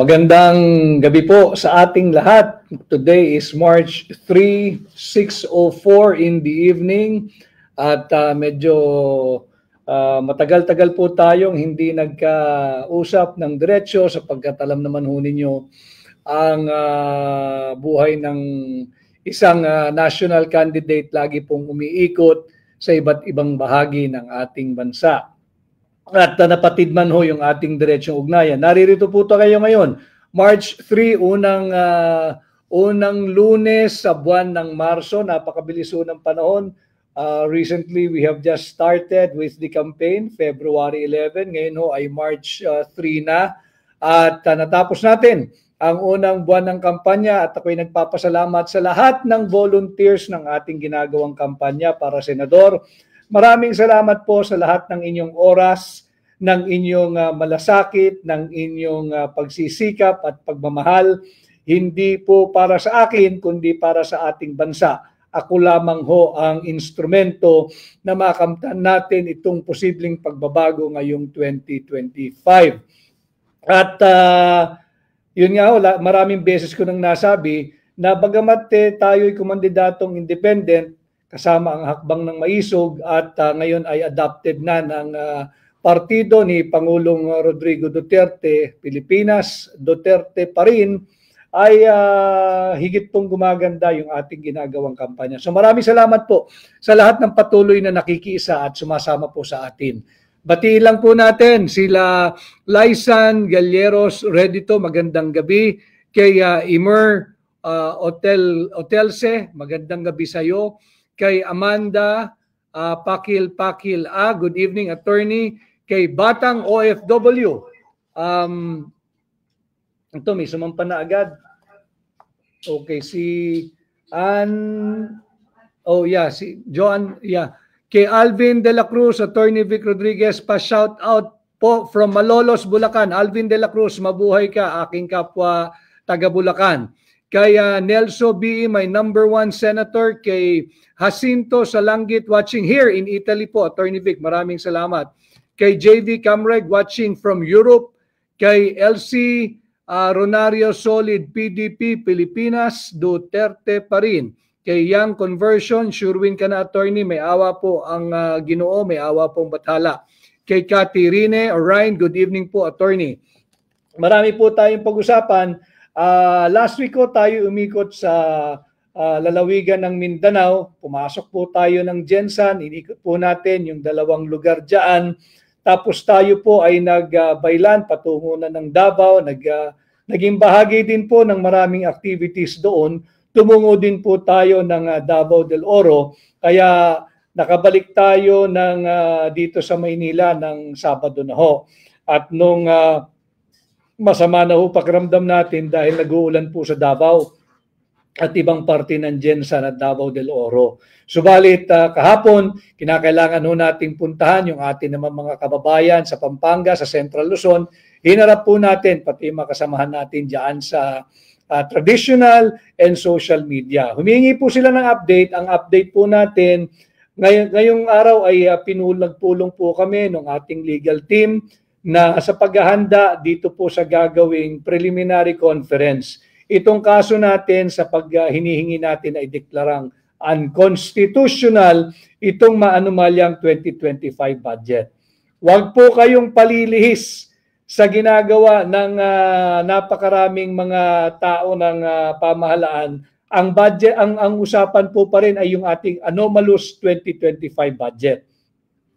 Magandang gabi po sa ating lahat. Today is March 3, 6:04 in the evening at medyo matagal-tagal po tayong hindi nagkausap ng diretsyo sapagkat alam naman ho ninyo ang buhay ng isang national candidate lagi pong umiikot sa iba't ibang bahagi ng ating bansa. At napatid man ho yung ating diretsyong ugnayan. Naririto po tayo ngayon, March 3, unang Lunes sa buwan ng Marso. Napakabilis ho ng panahon. Recently, we have just started with the campaign, February 11. Ngayon ho ay March 3 na. At natapos natin ang unang buwan ng kampanya at ako'y nagpapasalamat sa lahat ng volunteers ng ating ginagawang kampanya para senador. Maraming salamat po sa lahat ng inyong oras, ng inyong malasakit, ng inyong pagsisikap at pagmamahal. Hindi po para sa akin, kundi para sa ating bansa. Ako lamang ho ang instrumento na makamtan natin itong posibleng pagbabago ngayong 2025. At yun nga ho, maraming beses ko nang nasabi na bagamat tayo'y kumandidatong independent, kasama ang hakbang ng maisog at ngayon ay adopted na ng partido ni Pangulong Rodrigo Duterte, Pilipinas, Duterte pa rin, ay higit pong gumaganda yung ating ginagawang kampanya. So maraming salamat po sa lahat ng patuloy na nakikiisa at sumasama po sa atin. Batiin lang po natin sila Lysan Galleros Redito, magandang gabi. Kay Imer Otelse, magandang gabi sa iyo. Kay Amanda Pakil, good evening attorney. Kay Batang OFW, ito may sumampa na agad. Okay, si si Joan, Kay Alvin De La Cruz, attorney Vic Rodriguez, pa-shout out po from Malolos, Bulacan. Alvin De La Cruz, mabuhay ka, aking kapwa taga Bulacan. Kay Nelson B., my number 1 senator. Kay Jacinto Salanggit, watching here in Italy po, Attorney Vic, maraming salamat. Kay JV Camreg, watching from Europe. Kay LC Ronario Solid, PDP, Pilipinas, Duterte pa rin. Kay Young Conversion, sure win ka na, Attorney, may awa po ang Ginoo, may awa pong bathala. Kay Cathy Rine Orion, good evening po, Attorney. Marami po tayong pag-usapan. Last week ko tayo umikot sa lalawigan ng Mindanao. Pumasok po tayo ng Jensan, inikot po natin yung 2 lugar dyan. Tapos tayo po ay nagbaylan patungo na ng Davao, naging bahagi din po ng maraming activities doon. Tumungo din po tayo ng Davao del Oro, kaya nakabalik tayo dito sa Maynila ng Sabado na ho. At nung masama na ho pakiramdam natin dahil nag-uulan po sa Davao at ibang parte ng Jensan at Davao del Oro. Subalit kahapon, kinakailangan ho nating puntahan yung ating naman mga kababayan sa Pampanga, sa Central Luzon. Hinarap po natin pati makasamahan natin dyan sa traditional and social media. Humingi po sila ng update. Ang update po natin, ngayong araw ay pinulong po kami ng ating legal team na sa paghahanda dito po sa gagawing preliminary conference. Itong kaso natin sa hinihingi natin ay deklarang unconstitutional itong maanumalyang 2025 budget. Huwag po kayong palilihis sa ginagawa ng napakaraming mga tao ng pamahalaan. Ang budget, ang usapan po pa rin ay yung ating anomalous 2025 budget.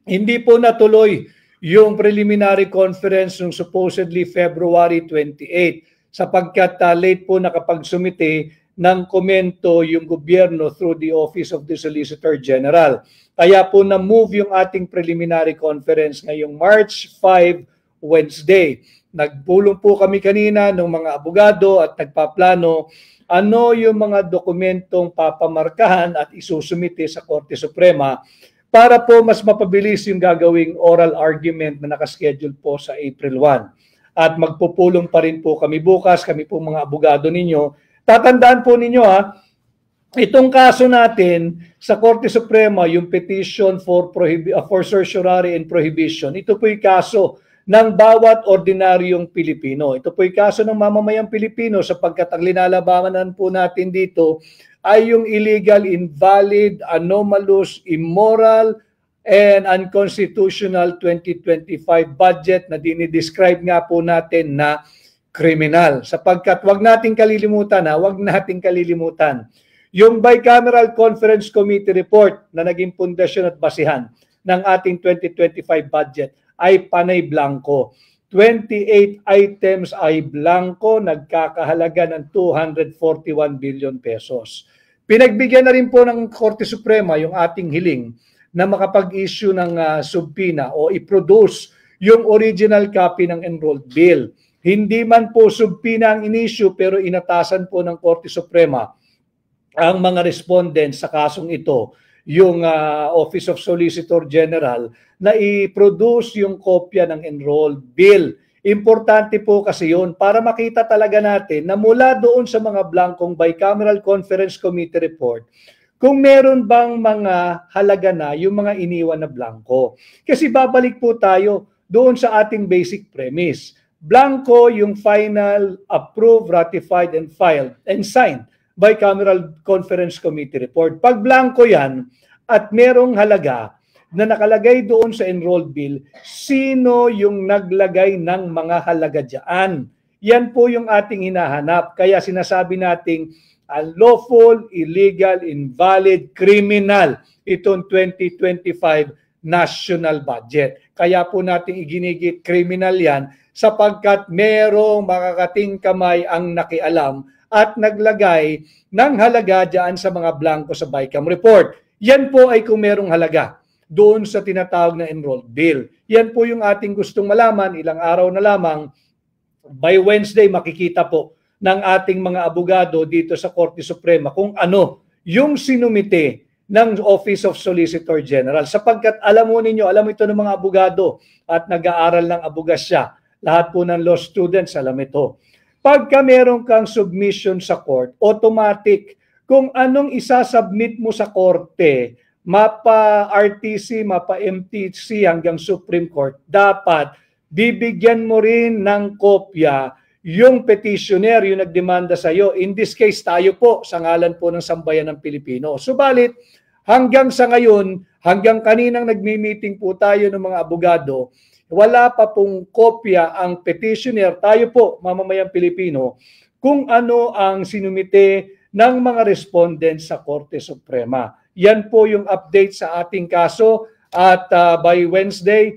Hindi po natuloy yung preliminary conference ng supposedly February 28 sapagkat late po nakapagsumite ng komento yung gobyerno through the Office of the Solicitor General. Kaya po na-move yung ating preliminary conference ngayong March 5, Wednesday. Nagpulong po kami kanina ng mga abogado at nagpaplano ano yung mga dokumentong papamarkahan at isusumite sa Korte Suprema para po mas mapabilis yung gagawing oral argument na nakaschedule po sa April 1. At magpupulong pa rin po kami bukas, kami po mga abogado ninyo. Tatandaan po ninyo itong kaso natin sa Korte Suprema, yung petition for certiorari and prohibition, ito po yung kaso ng bawat ordinaryong Pilipino. Ito po'y kaso ng mamamayang Pilipino sapagkat ang linalabanan po natin dito ay yung illegal, invalid, anomalous, immoral, and unconstitutional 2025 budget na dinidescribe nga po natin na kriminal. Sapagkat wag nating kalilimutan, yung Bicameral Conference Committee report na naging pundasyon at basihan ng ating 2025 budget ay panay blanco. 28 items ay blanco, nagkakahalaga ng 241 billion pesos. Pinagbigyan na rin po ng Korte Suprema yung ating hiling na makapag-issue ng subpoena o i-produce yung original copy ng enrolled bill. Hindi man po subpoena ang in-issue pero inatasan po ng Korte Suprema ang mga respondents sa kasong ito, yung Office of Solicitor General, na i-produce yung kopya ng enrolled bill. Importante po kasi yun para makita talaga natin na mula doon sa mga blankong Bicameral Conference Committee report, kung meron bang mga halaga na yung mga iniwan na blanco. Kasi babalik po tayo doon sa ating basic premise. Blanco yung final, approved, ratified, and filed, and signed Bicameral Conference Committee report. Pag blanco yan at merong halaga na nakalagay doon sa enrolled bill, sino yung naglagay ng mga halaga dyan? Yan po yung ating hinahanap. Kaya sinasabi nating unlawful, illegal, invalid, criminal itong 2025 national budget. Kaya po natin iginigit criminal yan sapagkat merong makakating kamay ang nakialam at naglagay ng halaga dyan sa mga blanco sa BICAM report. Yan po ay kung merong halaga doon sa tinatawag na enrolled bill. Yan po yung ating gustong malaman, ilang araw na lamang, by Wednesday makikita po ng ating mga abogado dito sa Korte Suprema kung ano yung sinumite ng Office of Solicitor General. Sapagkat alam mo ninyo, alam ito ng mga abogado at nag-aaral ng abogasya. Lahat po ng law students alam ito. Pagka meron kang submission sa court, automatic kung anong isasubmit mo sa korte, mapa RTC, mapa MTC hanggang Supreme Court, dapat bibigyan mo rin ng kopya yung petitioner, yung nagdemanda sa iyo. In this case, tayo po sa ngalan po ng Sambayan ng Pilipino. Subalit, hanggang sa ngayon, hanggang kaninang nagmi-meeting po tayo ng mga abogado, wala pa pong kopya ang petitioner, tayo po, mamamayang Pilipino, kung ano ang sinumite ng mga respondents sa Korte Suprema. Yan po yung update sa ating kaso at by Wednesday,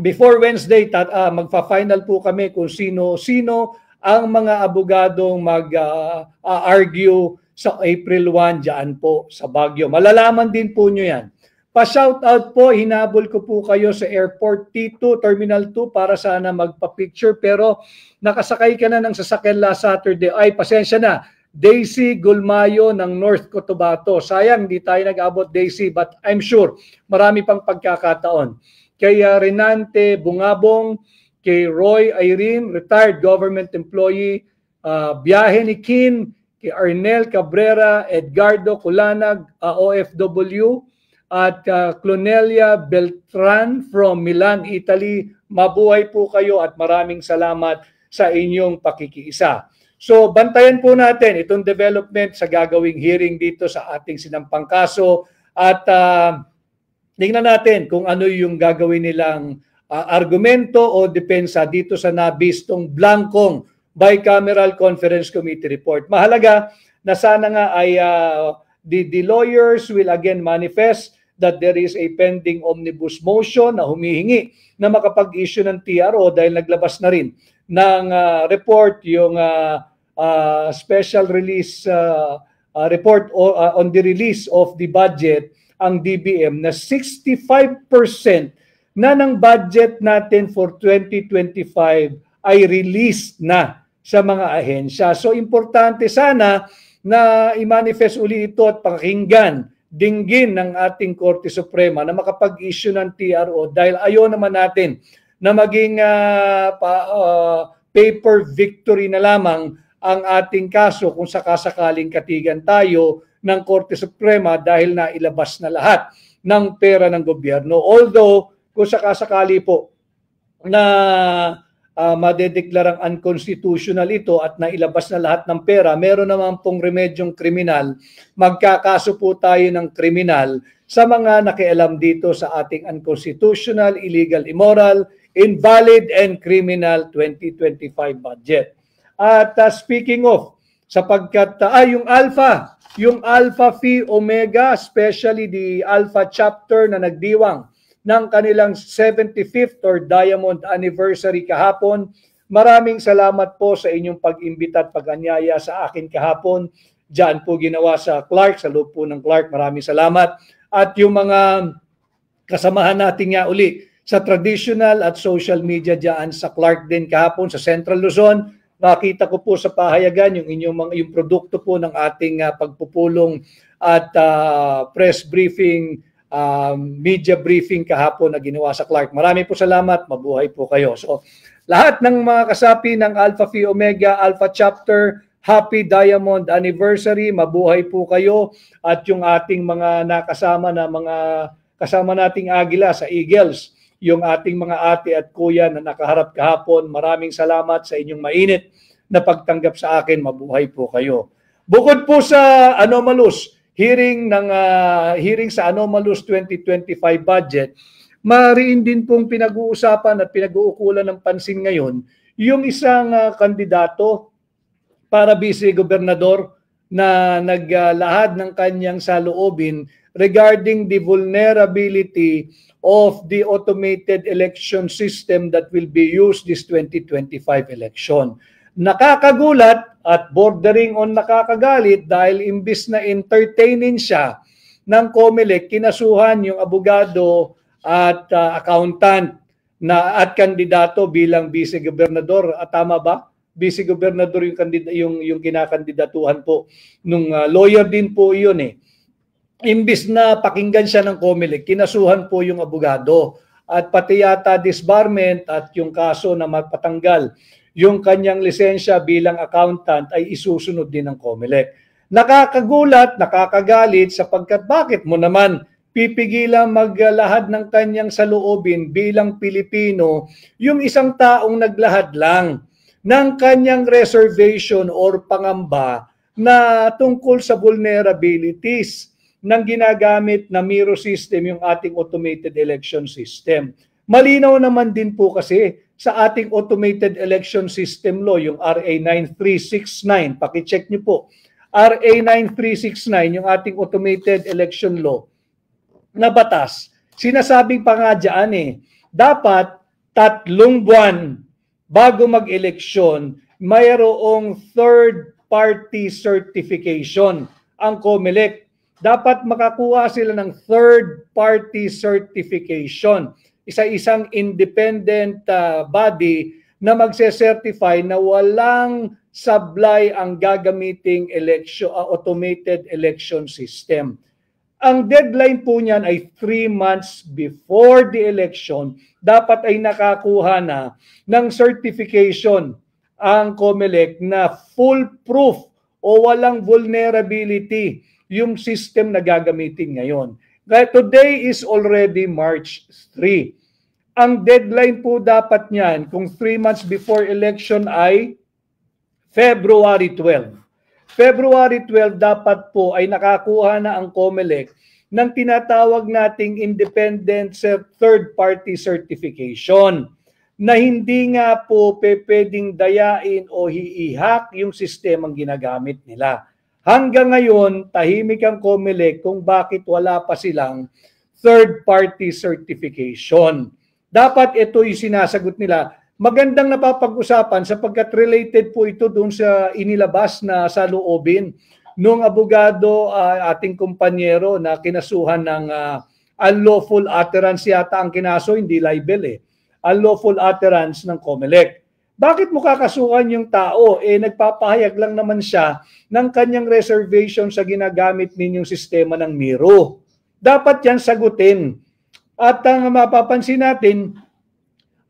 before Wednesday, magfa-final po kami kung sino-sino ang mga abogadong mag-argue sa April 1 dyan po sa Baguio. Malalaman din po nyo yan. Pa-shoutout po, hinabol ko po kayo sa Airport T2, Terminal 2 para sana magpa-picture pero nakasakay ka na ng sasakyan last Saturday. Ay, pasensya na. Daisy Gulmayo ng North Cotabato. Sayang, di tayo nag-abot Daisy but I'm sure marami pang pagkakataon. Kay Renante Bungabong, kay Roy Irene, retired government employee, Biyahe ni Kin, kay Arnel Cabrera, Edgardo Culanag, OFW, at Clonelia Beltran from Milan, Italy. Mabuhay po kayo at maraming salamat sa inyong pakikiisa. So, bantayan po natin itong development sa gagawing hearing dito sa ating sinampang kaso at tingnan natin kung ano yung gagawin nilang argumento o depensa dito sa nabistong blankong Bicameral Conference Committee report. Mahalaga na sana nga ay the lawyers will again manifest that there is a pending omnibus motion na humihingi na makapag-issue ng TRO dahil naglabas na rin ng report yung special release report on the release of the budget ang DBM na 65% na ng budget natin for 2025 ay released na sa mga ahensya. So importante sana na i-manifest uli ito at pakinggan, dinggin ng ating Korte Suprema na makapag-issue ng TRO dahil ayaw naman natin na maging paper victory na lamang ang ating kaso kung sakasakaling katigan tayo ng Korte Suprema dahil nailabas na lahat ng pera ng gobyerno. Although, kung sakasakali po na madedeklarang unconstitutional ito at nailabas na lahat ng pera, meron naman pong remedyong kriminal, magkakaso po tayo ng kriminal sa mga nakialam dito sa ating unconstitutional, illegal, immoral, invalid, and criminal 2025 budget. At speaking of, sapagkat yung Alpha Phi Omega, especially the Alpha chapter na nagdiwang ng kanilang 75th or Diamond Anniversary kahapon. Maraming salamat po sa inyong pag-imbita at pag-anyaya sa akin kahapon. Diyan po ginawa sa Clark, sa loob po ng Clark. Maraming salamat. At yung mga kasamahan natin nga uli sa traditional at social media diyan sa Clark din kahapon, sa Central Luzon, nakita ko po sa pahayagan yung produkto po ng ating pagpupulong at press briefing, media briefing kahapon na ginawa sa Clark. Marami po salamat, mabuhay po kayo. So, lahat ng mga kasapi ng Alpha Phi Omega, Alpha Chapter, Happy Diamond Anniversary, mabuhay po kayo. At yung ating mga nakasama na mga kasama nating Agila sa Eagles, yung ating mga ate at kuya na nakaharap kahapon, maraming salamat sa inyong mainit na pagtanggap sa akin, mabuhay po kayo. Bukod po sa Anomalous, hearing sa Anomalous 2025 budget, mariin din pong pinag-uusapan at pinag-uukulan ng pansin ngayon yung isang kandidato para vice-gobernador na naglahad ng kanyang saloobin regarding the vulnerability of the automated election system that will be used this 2025 election. Nakakagulat at bordering on nakakagalit dahil imbis na entertainin siya ng COMELEC, kinasuhan yung abogado at accountant na at kandidato bilang vice-gobernador. Tama ba? Vice-gobernador yung kinakandidatuhan po nung lawyer din po iyon eh. Imbis na pakinggan siya ng COMELEC, kinasuhan po yung abogado at pati yata disbarment at yung kaso na magpatanggal yung kanyang lisensya bilang accountant ay isusunod din ng COMELEC. Nakakagulat, nakakagalit sapagkat bakit mo naman pipigilan maglahad ng kanyang saloobin bilang Pilipino yung isang taong naglahad lang ng kanyang reservation or pangamba na tungkol sa vulnerabilities ng ginagamit na Miro system, yung ating automated election system. Malinaw naman din po kasi sa ating automated election system law, yung RA 9369, pakicheck nyo po, RA 9369, yung ating automated election law na batas, sinasabing pa nga dyan dapat 3 buwan bago mag-eleksyon, mayroong third party certification ang COMELEC. Dapat makakuha sila ng third party certification. Isa-isang independent body na magse-certify na walang sablay ang gagamiting automated election system. Ang deadline po niyan ay 3 months before the election. Dapat ay nakakuha na ng certification ang COMELEC na foolproof o walang vulnerability yung system na gagamitin ngayon. Today is already March 3. Ang deadline po dapat niyan kung 3 months before election ay February 12. February 12 dapat po ay nakakuha na ang COMELEC ng tinatawag nating independent third party certification na hindi nga po pwedeng dayain o hiihak yung sistemang ginagamit nila. Hanggang ngayon, tahimik ang COMELEC kung bakit wala pa silang third-party certification. Dapat ito yung sinasagot nila. Magandang napapag-usapan sapagkat related po ito doon sa inilabas na saloobin nung abogado, ating kumpanyero na kinasuhan ng unlawful utterance yata ang kinaso, hindi libel unlawful utterance ng COMELEC. Bakit mo kakasuhan yung tao? Nagpapahayag lang naman siya ng kanyang reservation sa ginagamit ninyong sistema ng Miro. Dapat yan sagutin. At ang mapapansin natin,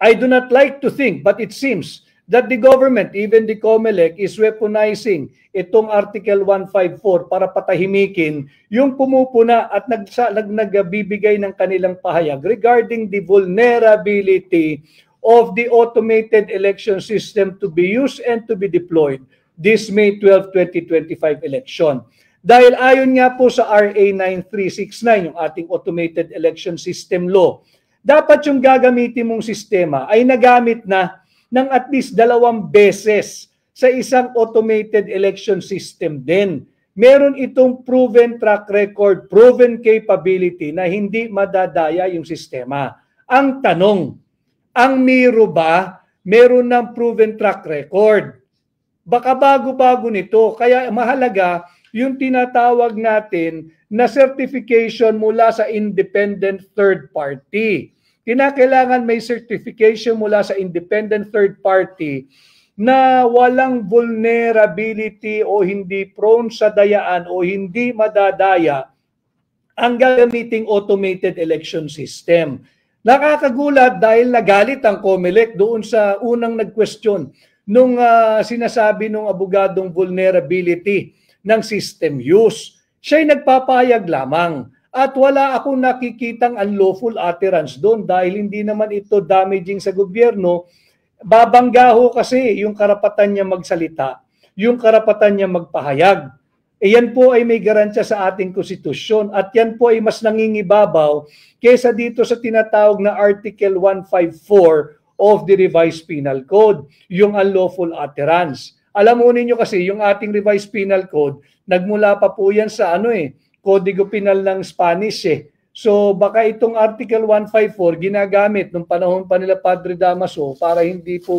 I do not like to think, but it seems that the government, even the COMELEC, is weaponizing itong Article 154 para patahimikin yung pumupuna at nagbibigay ng kanilang pahayag regarding the vulnerability of the automated election system to be used and to be deployed this May 12, 2025 election. Dahil ayon nga po sa RA 9369, yung ating automated election system law, dapat yung gagamitin mong sistema ay nagamit na ng at least 2 beses sa isang automated election system din. Meron itong proven track record, proven capability na hindi madadaya yung sistema. Ang tanong, ang Miro ba meron ng proven track record? Baka bago-bago nito. Kaya mahalaga yung tinatawag natin na certification mula sa independent third party. Kinakailangan may certification mula sa independent third party na walang vulnerability o hindi prone sa dayaan o hindi madadaya ang gagamiting automated election system. Nakakagulat dahil nagalit ang COMELEC doon sa unang nag-question nung sinasabi ng abogadong vulnerability ng system use. Siya'y nagpapahayag lamang at wala akong nakikitang unlawful utterance doon dahil hindi naman ito damaging sa gobyerno. Babangga ho kasi yung karapatan niya magsalita, yung karapatan niya magpahayag. E yan po ay may garantiya sa ating konstitusyon at yan po ay mas nangingibabaw kaysa dito sa tinatawag na Article 154 of the Revised Penal Code, yung unlawful utterance. Alam mo ninyo kasi yung ating Revised Penal Code, nagmula pa po yan sa Kodigo Penal ng Spanish So baka itong Article 154 ginagamit nung panahon pa nila Padre Damaso para hindi po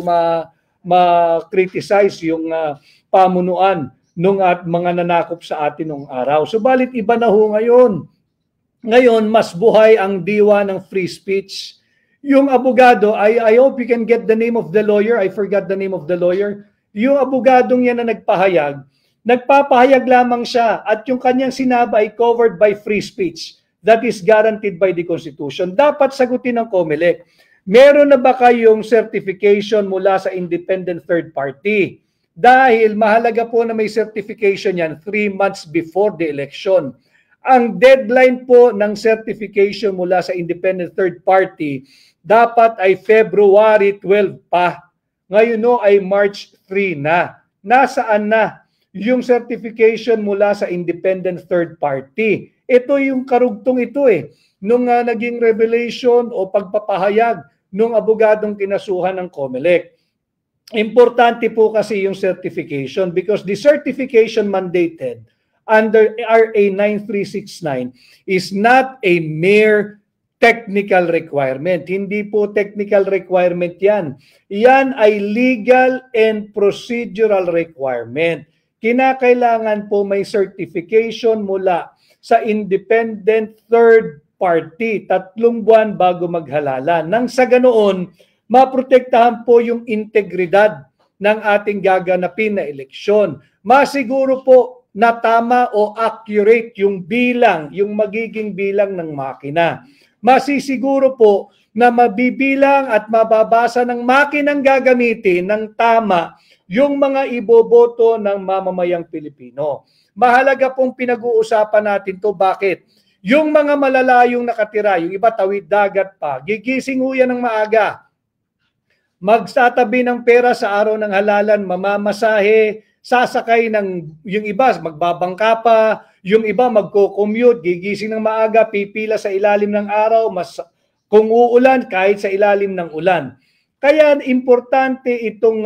ma-criticize yung pamunuan nung at mga nanakop sa atin nung araw. Subalit iba na ho ngayon. Ngayon mas buhay ang diwa ng free speech. Yung abogado, I hope you can get the name of the lawyer. I forgot the name of the lawyer. Yung abogadong yan na nagpapahayag lamang siya at yung kanyang sinabi ay covered by free speech. That is guaranteed by the Constitution. Dapat sagutin ng COMELEC. Meron na ba kayong certification mula sa independent third party? Dahil mahalaga po na may certification yan 3 months before the election. Ang deadline po ng certification mula sa independent third party dapat ay February 12 pa. Ngayon ay March 3 na. Nasaan na yung certification mula sa independent third party? Ito yung karugtong ito nung naging revelation o pagpapahayag nung abogadong kinasuhan ng COMELEC. Importante po kasi yung certification because the certification mandated under RA 9369 is not a mere technical requirement. Hindi po technical requirement yan. Yan ay legal and procedural requirement. Kinakailangan po may certification mula sa independent third party, 3 buwan bago maghalalan. Nang sa ganoon, maprotektahan po yung integridad ng ating gaganapin na eleksyon. Masiguro po na tama o accurate yung bilang, yung magiging bilang ng makina. Masisiguro po na mabibilang at mababasa ng makinang gagamitin ng tama yung mga iboboto ng mamamayang Pilipino. Mahalaga pong pinag-uusapan natin to. Bakit? Yung mga malalayong nakatira, yung iba tawid dagat pa, gigising ho yan ng maaga. Magtatabi ng pera sa araw ng halalan, mamamasahe, sasakay ng, yung iba magbabangka pa, yung iba magko-commute, gigising ng maaga, pipila sa ilalim ng araw, kung uulan, kahit sa ilalim ng ulan. Kaya importante itong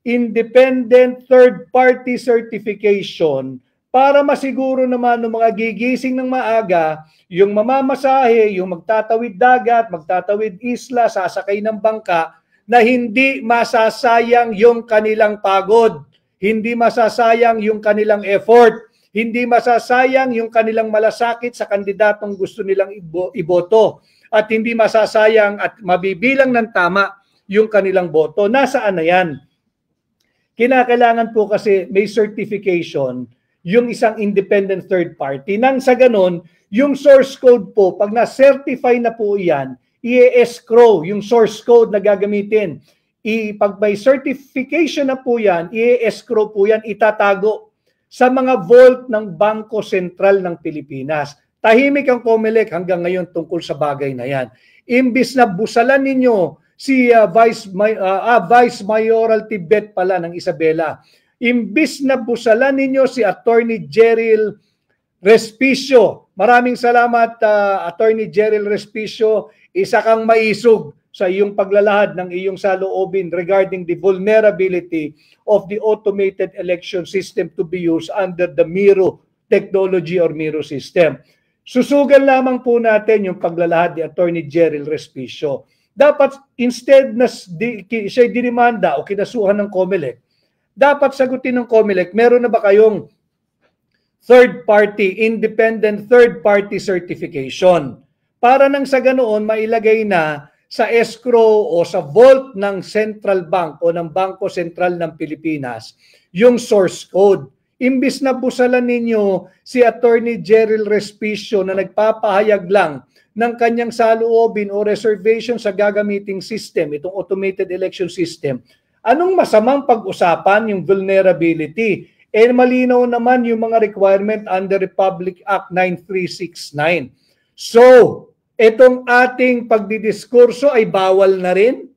independent third-party certification para masiguro naman ng mga gigising ng maaga, yung mamamasahe, yung magtatawid dagat, magtatawid isla, sasakay ng bangka, na hindi masasayang yung kanilang pagod, hindi masasayang yung kanilang effort, hindi masasayang yung kanilang malasakit sa kandidatong gusto nilang iboto, at hindi masasayang at mabibilang ng tama yung kanilang boto. Nasaan na yan? Kinakailangan po kasi may certification yung isang independent third party. Nang sa ganon, yung source code po, pag na-certify na po yan, i-escrow yung source code na gagamitin. Pag may certification na po yan, i-escrow po yan, itatago sa mga vault ng Bangko Sentral ng Pilipinas. Tahimik ang COMELEC hanggang ngayon tungkol sa bagay na yan. Imbis na busalan ninyo si Vice Mayoralty Bet pala ng Isabela. Imbis na busalan ninyo si Attorney Jeryl Respicio. Maraming salamat, Attorney Jeryl Respicio. Isa kang maisog sa iyong paglalahad ng iyong saloobin regarding the vulnerability of the automated election system to be used under the Miro technology or Miro system. Susugan lamang po natin yung paglalahad ni Attorney Jeryl Respicio. Dapat instead na siya dinimanda o kinasuhan ng COMELEC, dapat sagutin ng COMELEC, meron na ba kayong independent third party certification? Para nang sa ganoon mailagay na sa escrow o sa vault ng Central Bank o ng Bangko Sentral ng Pilipinas yung source code. Imbis na busalan ninyo si Attorney Jeryl Respicio na nagpapahayag lang ng kanyang saloobin o reservation sa gagamiting system, itong automated election system, anong masamang pag-usapan yung vulnerability? Malinaw naman yung mga requirement under Republic Act 9369. So, itong ating pagdidiskurso ay bawal na rin?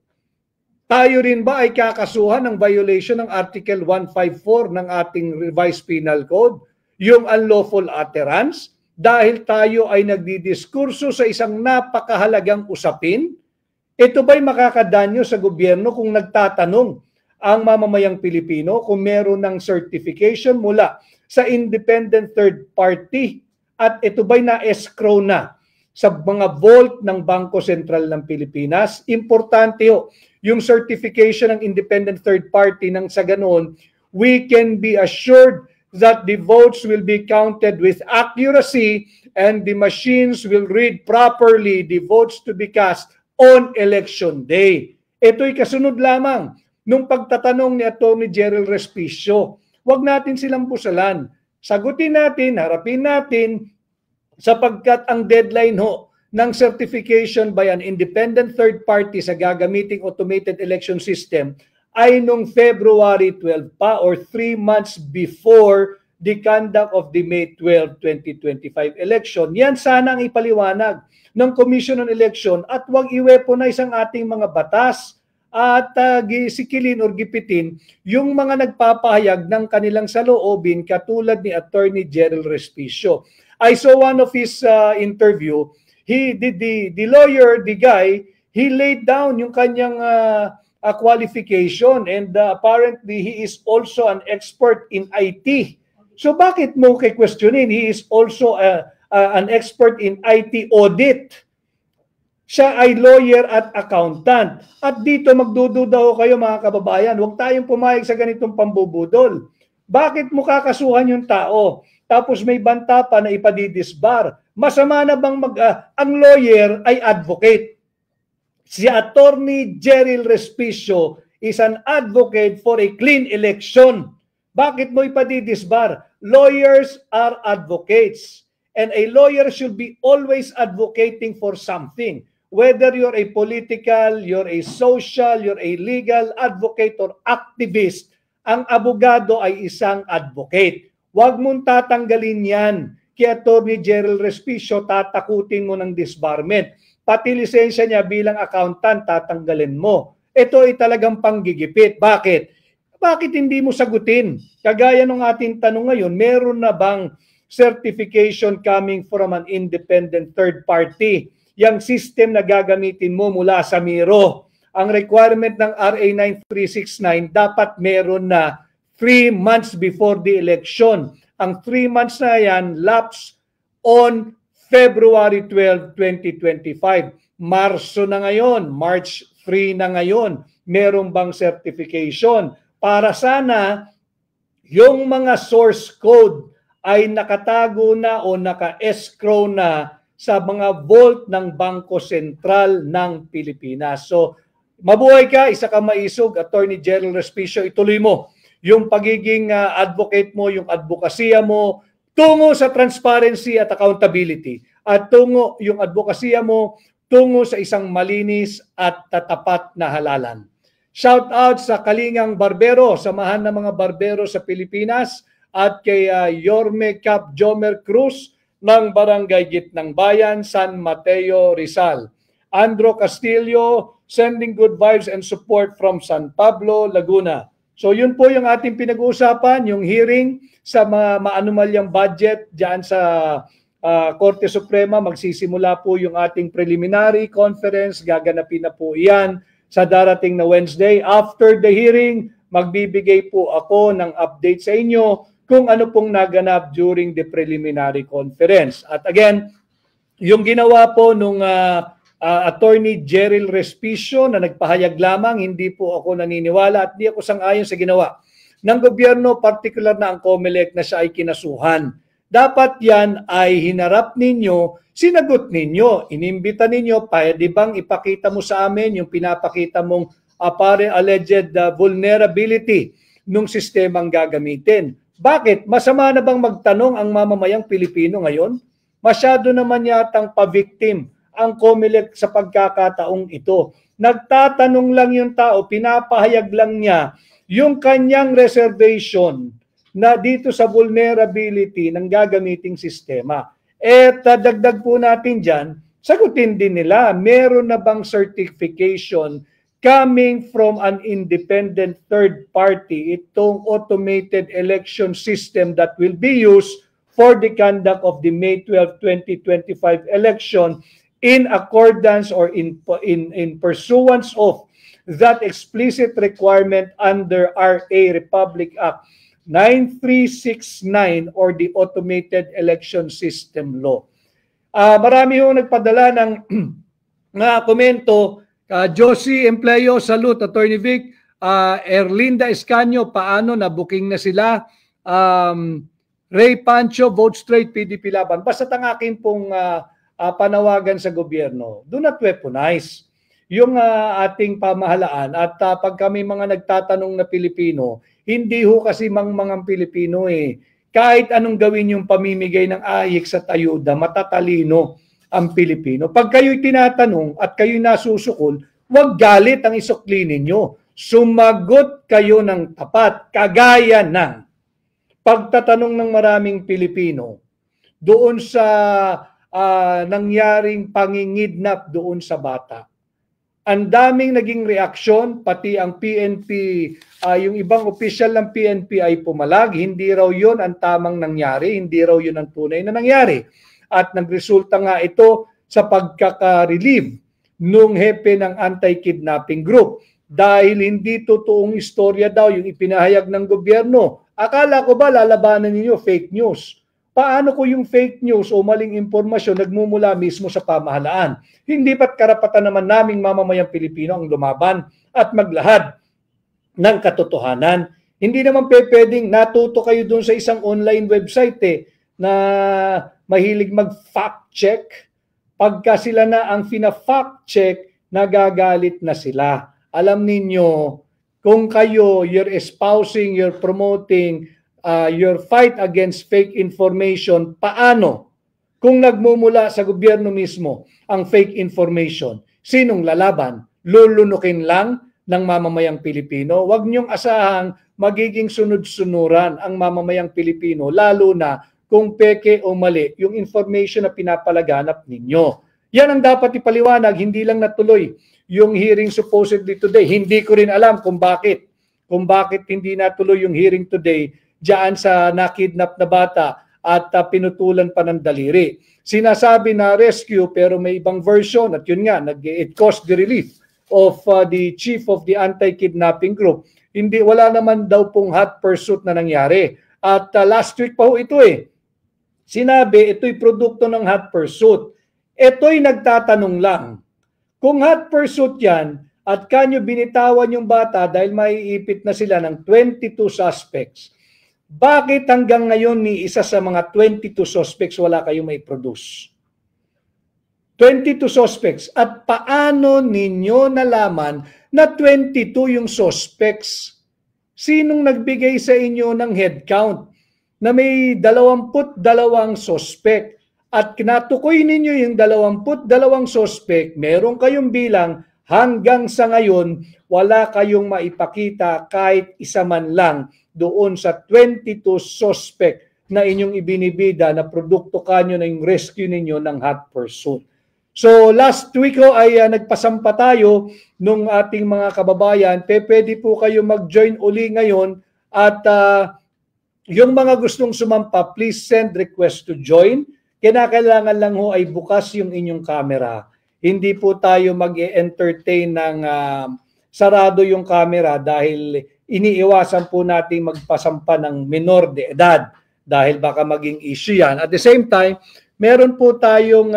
Tayo rin ba ay kakasuhan ng violation ng Article 154 ng ating Revised Penal Code, yung unlawful utterance? Dahil tayo ay nagdidiskurso sa isang napakahalagang usapin, ito ba'y makakadanyo sa gobyerno kung nagtatanong ang mamamayang Pilipino kung meron ng certification mula sa independent third party at ito ba'y na-escrow na sa mga vault ng Bangko Sentral ng Pilipinas? Importante yung certification ng independent third party nang sa ganoon, we can be assured that the votes will be counted with accuracy and the machines will read properly the votes to be cast on election day. Ito'y kasunod lamang nung pagtatanong ni Attorney Jeryl Respicio. Huwag natin silang busalan. Sagutin natin, harapin natin, sapagkat ang deadline ng certification by an independent third party sa gagamiting automated election system ay nung February 12 pa or 3 months before the conduct of the May 12, 2025 election. Yan sana ang ipaliwanag ng Commission on Election at huwag i-weaponize ang ating mga batas at sikilin or gipitin yung mga nagpapahayag ng kanilang saloobin katulad ni Attorney Jeryl Respicio. I saw one of his interview. The lawyer, the guy, he laid down yung kanyang qualification and apparently he is also an expert in IT. So bakit mo questionin? He is also an expert in IT audit. Siya ay lawyer at accountant. At dito magdududa kayo mga kababayan, huwag tayong pumayag sa ganitong pambubudol. Bakit mo kakasuhan yung tao? Tapos may banta pa na ipadidisbar. Masama na bang ang lawyer ay advocate? Si Attorney Jeryl Respicio is an advocate for a clean election. Bakit mo ipadidisbar? Lawyers are advocates. And a lawyer should be always advocating for something. Whether you're a political, you're a social, you're a legal advocate or activist, ang abogado ay isang advocate. Huwag mong tatanggalin yan. Kay Attorney Jeryl Respicio, tatakutin mo ng disbarment. Pati lisensya niya bilang accountant, tatanggalin mo. Ito ay talagang panggigipit. Bakit? Bakit hindi mo sagutin? Kagaya ng ating tanong ngayon, meron na bang certification coming from an independent third party? Yang system na gagamitin mo mula sa Miro. Ang requirement ng RA 9369, dapat meron na 3 months before the election. Ang 3 months na yan, lapse on February 12, 2025. Marso na ngayon, March 3 na ngayon. Merong bang certification? Para sana yung mga source code ay nakatago na o naka-escrow na sa mga vault ng Bangko Sentral ng Pilipinas. So, mabuhay ka, isa ka maisog, Attorney Jeryl Respicio, ituloy mo yung pagiging advocate mo, yung advokasya mo, tungo sa transparency at accountability. At tungo yung advokasya mo, tungo sa isang malinis at tatapat na halalan. Shout out sa Kalingang Barbero, samahan ng mga barbero sa Pilipinas, at kay Yorme Cap Jomer Cruz ng Barangay Gitnang Bayan, San Mateo, Rizal. Andro Castillo, sending good vibes and support from San Pablo, Laguna. So yun po yung ating pinag-uusapan, yung hearing sa maanumalyang budget dyan sa Korte Suprema. Magsisimula po yung ating preliminary conference. Gaganapin na po iyan sa darating na Wednesday. After the hearing, magbibigay po ako ng update sa inyo kung ano pong naganap during the preliminary conference. At again, yung ginawa po nung Attorney Jeril Respicio na nagpahayag lamang, hindi po ako naniniwala at di ako sang-ayon sa ginawa ng gobyerno, particular na ang COMELEC na siya ay kinasuhan. Dapat yan ay hinarap ninyo, sinagot ninyo, inimbita ninyo, pwede bang ipakita mo sa amin yung pinapakita mong alleged vulnerability nung sistemang gagamitin. Bakit? Masama na bang magtanong ang mamamayang Pilipino ngayon? Masyado naman yatang pa-victim ang COMELEC sa pagkakataong ito. Nagtatanong lang yung tao, pinapahayag lang niya yung kanyang reservation na dito sa vulnerability ng gagamiting sistema. At dagdag po natin dyan, sagutin din nila, meron na bang certification coming from an independent third party itong automated election system that will be used for the conduct of the May 12, 2025 election in accordance or in pursuance of that explicit requirement under RA Republic Act 9369 or the Automated Election System Law. Marami yung nagpadala ng komento. Josie Empleo, salute. Attorney Vic. Erlinda Escanio, paano? Na-booking na sila. Ray Pancho, vote straight, PDP laban. Basta ang akin pong panawagan sa gobyerno, do not weaponize yung ating pamahalaan. At pag kami mga nagtatanong na Pilipino, hindi ho kasi mga Pilipino kahit anong gawin yung pamimigay ng AIC at ayuda, matatalino ang Pilipino. Pag kayo'y tinatanong at kayo'y nasusukol, huwag galit ang isukli ninyo. Sumagot kayo ng tapat, kagaya ng pagtatanong ng maraming Pilipino doon sa nangyaring pangingidnap doon sa bata. Ang daming naging reaksyon, pati ang PNP, yung ibang opisyal ng PNP ay pumalag, hindi raw yun ang tamang nangyari, hindi raw yun ang tunay na nangyari. At nagresulta nga ito sa pagkaka-relieve nung hepe ng anti-kidnapping group. Dahil hindi totoong istorya daw yung ipinahayag ng gobyerno. Akala ko ba lalabanan ninyo fake news? Paano ko yung fake news o maling impormasyon nagmumula mismo sa pamahalaan? Hindi ba't karapatan naman naming mamamayang Pilipino ang lumaban at maglahad ng katotohanan? Hindi naman pwedeng natuto kayo doon sa isang online website na mahilig mag-fact check. Pagka sila na ang fina-fact check, nagagalit na sila. Alam ninyo, kung kayo, you're espousing, you're promoting your fight against fake information, paano? Kung nagmumula sa gobyerno mismo ang fake information, sinong lalaban? Lulunukin lang ng mamamayang Pilipino? Huwag niyong asahang magiging sunod-sunuran ang mamamayang Pilipino, lalo na kung peke o mali yung information na pinapalaganap ninyo. Yan ang dapat ipaliwanag, hindi lang natuloy yung hearing supposedly today. Hindi ko rin alam kung bakit. Kung bakit hindi natuloy yung hearing today diyan sa nakidnap na bata at pinutulan pa ng daliri. Sinasabi na rescue pero may ibang version at yun nga, it caused the relief of the chief of the anti-kidnapping group. Wala naman daw pong hot pursuit na nangyari. At last week pa ho ito sinabi ito'y produkto ng hot pursuit. Ito'y nagtatanong lang. Kung hot pursuit yan at kanyo binitawan yung bata dahil maiipit na sila ng 22 suspects, bakit hanggang ngayon ni isa sa mga 22 suspects wala kayong may produce? 22 suspects. At paano ninyo nalaman na 22 yung suspects? Sinong nagbigay sa inyo ng head count na may 22 suspect? At kinatukoy ninyo yung 22 suspect, meron kayong bilang, hanggang sa ngayon, wala kayong maipakita kahit isa man lang doon sa 22 suspect na inyong ibinibida na produkto kanyo na yung rescue ninyo ng hot pursuit. So last week ko ay nagpasampa tayo nung ating mga kababayan. Pwede po kayo mag-join uli ngayon at yung mga gustong sumampa, please send request to join. Kinakailangan lang ho ay bukas yung inyong camera. Hindi po tayo mag-entertain ng sarado yung camera dahil iniiwasan po natin magpasampa ng minor de edad dahil baka maging issue yan. At the same time, meron po tayong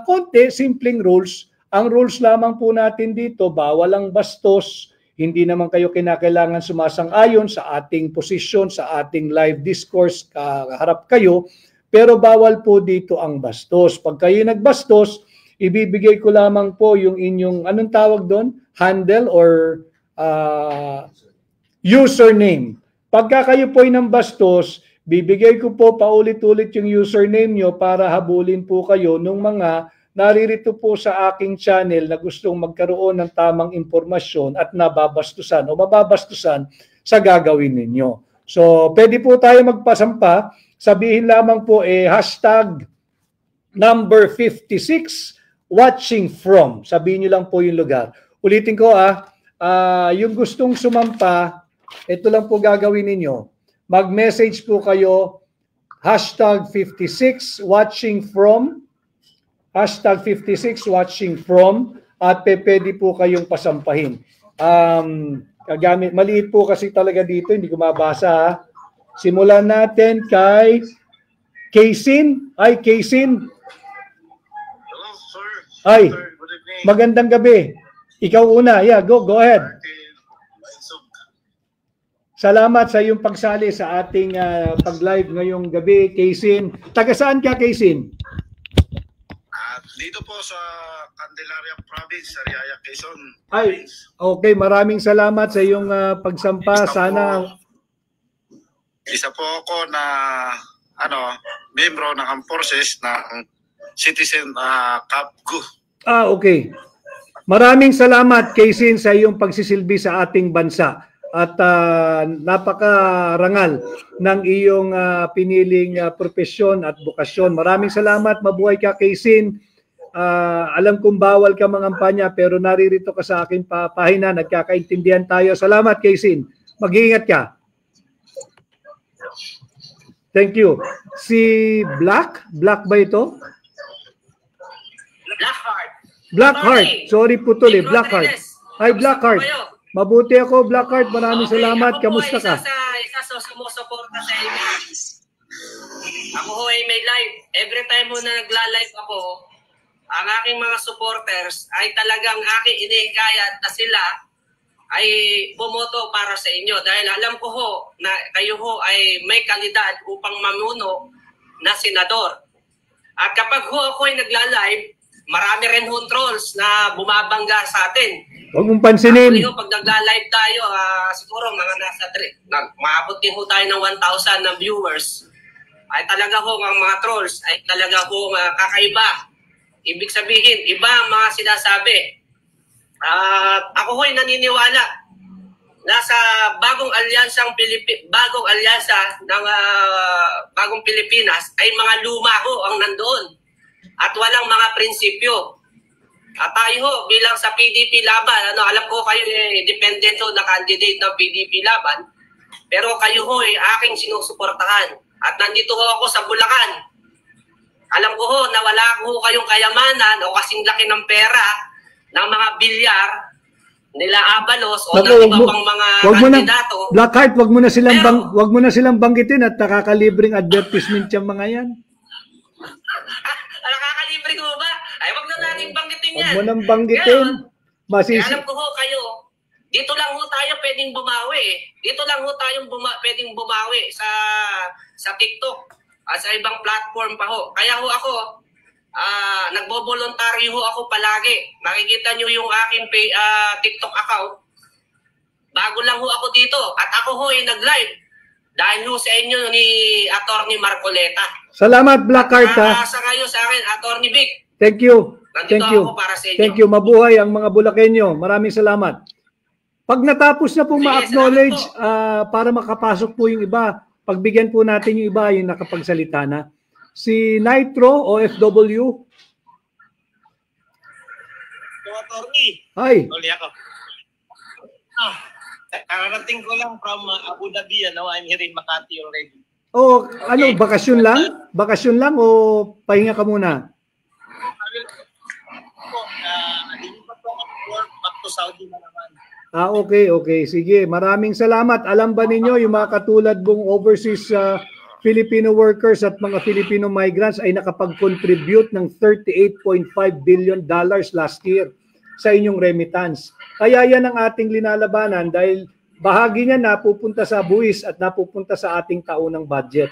konti, simpleng rules. Ang rules lamang po natin dito, bawal ang bastos, hindi naman kayo kinakailangan sumasang-ayon sa ating posisyon, sa ating live discourse, kaharap kayo, pero bawal po dito ang bastos. Pag kayo nagbastos, ibibigay ko lamang po yung inyong, anong tawag doon? Handle or username. Pagka kayo po ay ng bastos, bibigay ko po paulit-ulit yung username nyo para habulin po kayo nung mga naririto po sa aking channel na gustong magkaroon ng tamang impormasyon at nababastusan o mababastusan sa gagawin ninyo. So, pwede po tayo magpasampa. Sabihin lamang po hashtag number 56 watching from. Sabihin nyo lang po yung lugar. Ulitin ko yung gustong sumampa, ito lang po gagawin ninyo. Mag-message po kayo, hashtag 56 watching from, hashtag 56 watching from, at pwede po kayong pasampahin. Maliit po kasi talaga dito, hindi ko mabasa. Simulan natin kay Kaysin. Ay, Kaysin. Hello, sir. Ay, Sir, good evening. magandang gabi. Ikaw una. Yeah, go ahead. Salamat sa iyong pagsali sa ating pag-live ngayong gabi, Kaysin. Taga saan ka, Kaysin? Dito po sa Candelaria Province, Sariaya, Quezon. Ay, okay. Maraming salamat sa iyong pagsampa. Isa po ako na membro ng Armed Forces ng Citizen CAPGU. Okay. Maraming salamat, Kaysin, sa iyong pagsisilbi sa ating bansa. At napakarangal ng iyong piniling profesyon at bukasyon. Maraming salamat. Mabuhay ka, Kaysin. Alam kong bawal ka mangampanya pero naririto ka sa aking pahina. Nagkakaintindihan tayo. Salamat, Kaysin. Mag-iingat ka. Thank you. Si Black? Black ba ito? Blackheart. Blackheart. Sorry po tuloy. Blackheart. Ay, Blackheart. Mabuti ako, Blackheart. Maraming salamat. Kamusta ka? Isa sa sumusuporta sa inyo. Ako ho ay may live. Every time mo na nagla-live ako, ang aking mga supporters ay talagang aking inihikayat na sila ay bumoto para sa inyo. Dahil alam ko ho na kayo ho ay may kalidad upang mamuno na senador. At kapag ho ako ay nagla-live, marami rin ho trolls na bumabangga sa atin. Huwag mong pansinin. Actually, pag nagla-live tayo, siguro mga nasa maabot din ho tayo ng 1,000 na viewers. Ay talaga ho, ang mga trolls ay talaga ho kakaiba. Ibig sabihin, iba ang mga sinasabi. Ako ho ay naniniwala na sa bagong alyansa ng bagong Pilipinas ay mga luma ho ang nandoon at walang mga prinsipyo. At tayo ho, bilang sa PDP laban, alam ko kayo dependent ho na candidate ng PDP laban, pero kayo ho aking sinusuportahan. At nandito ho ako sa Bulacan. Alam ko ho na wala ho kayong kayamanan o kasing laki ng pera ng mga bilyar nila Abalos o ng iba pang mga kandidato. Blackheart, wag mo na silang banggitin at nakakalibreng advertisement yung mga yan. Nakakalibre mo ba? Ay, wag na natin banggitin yan. Wag mo nang banggitin. Alam ko ho kayo, dito lang ho tayo pwedeng bumawi. Dito lang ho tayo pwedeng bumawi sa TikTok at sa ibang platform pa ho. Kaya ho ako, nagbo-voluntaryo ho ako palagi. Makikita nyo yung aking TikTok account. Bago lang ho ako dito. At ako ho ay nag-live. Dahil ho sa inyo ni Atty. Marcoleta. Salamat, Blackheart. Sa kayo sa akin, Atty. Vic. Thank you. Nandito Thank you. ako para sa inyo. Thank you. Mabuhay ang mga Bulakenyo. Maraming salamat. Pag natapos na pong ma-acknowledge, para makapasok po yung iba, pagbigyan po natin yung iba, yung nakapagsalita na. Si Nitro, OFW. Attorney. Hi. Uli ako. Kararating ko lang from Abu Dhabi, I'm here in Makati already. Oh, ano, bakasyon lang? Bakasyon lang o pahinga ka muna? Nalipat po ako work back to Saudi na naman. Okay. Sige, maraming salamat. Alam ba ninyo, yung mga katulad mong overseas Filipino workers at mga Filipino migrants ay nakapag-contribute ng $38.5 billion last year sa inyong remittance. Kaya yan ang ating linalabanan dahil bahagi niya napupunta sa buwis at napupunta sa ating taunang budget.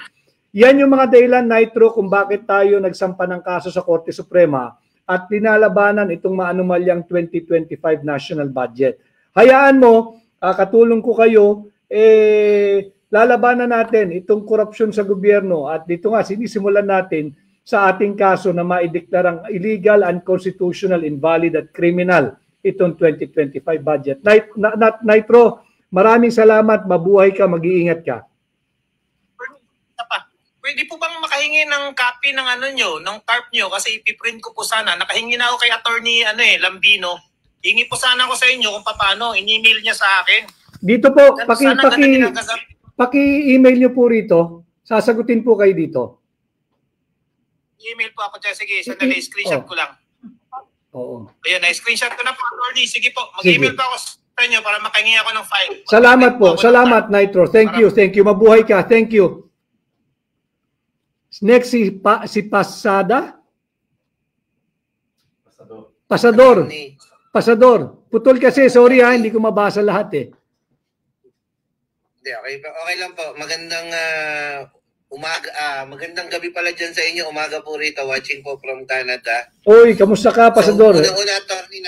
Yan yung mga dahilan, Nitro, kung bakit tayo nagsampa ng kaso sa Korte Suprema at linalabanan itong maanumalyang 2025 national budget. Hayaan mo, katulong ko kayo, lalabanan natin itong korupsyon sa gobyerno at dito nga sinisimulan natin sa ating kaso na maideklarang illegal, unconstitutional, invalid at criminal itong 2025 budget. Nitro, maraming salamat, mabuhay ka, mag-iingat ka. Pwede po bang makahingi ng copy ng ng TARP nyo kasi ipiprint ko po sana. Nakahingi na ako kay Attorney Lambino. Hingi po sana ako sa inyo kung paano, in-email niya sa akin. Dito po, paki-email nyo po rito. Sasagutin po kayo dito. Email po ako dyan. Sige, sandali, screenshot ko lang. Oo. Ayan, na-screenshot ko na po, Attorney. Sige po, mag-email pa ako sa inyo para makahingi ako ng file. Salamat po. Salamat, Nitro. Thank you. Mabuhay ka. Thank you. Next, si Pasada. Pasador. Putol kasi. Sorry hindi ko mabasa lahat eh. Okay lang po. Magandang magandang gabi pala dyan sa inyo. Umaga po rito. Watching po from Canada. Oy, kamusta ka, Pasador? So, una, Attorney,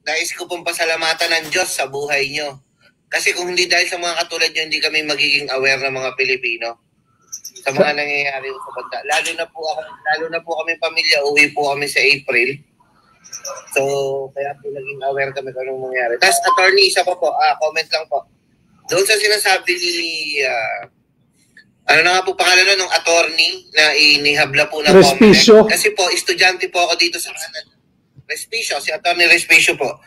nais ko pong pasalamatan ng Diyos sa buhay nyo. Kasi kung hindi dahil sa mga katulad nyo, hindi kami magiging aware ng mga Pilipino sa mga nangyayari sa bansa. Lalo na po kami pamilya, uwi po kami sa April. So, kaya po naging aware kami kung anong mangyayari. Tapos, Attorney, isa pa po, comment lang po. Doon sa sinasabi ni, ano na nga po pangalan ng attorney na inihabla po ng Respicio. Kasi po, estudyante po ako dito sa Canada. Respicio, si Attorney Respicio po.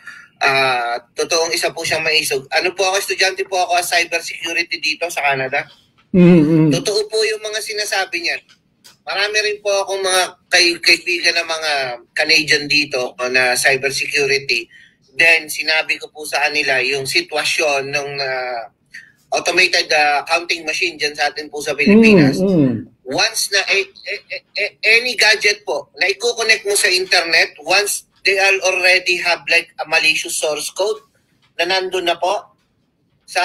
Totoong isa po siyang maisog. Ano po ako, estudyante po ako sa cybersecurity dito sa Canada. Totoo po yung mga sinasabi niya. Marami rin po akong mga kaibigan na mga Canadian dito na cybersecurity. Then, sinabi ko po sa kanila yung sitwasyon ng automated counting machine dyan sa atin po sa Pilipinas. Once na any gadget po na i-connect mo sa internet, once they already have like a malicious source code na nandun na po sa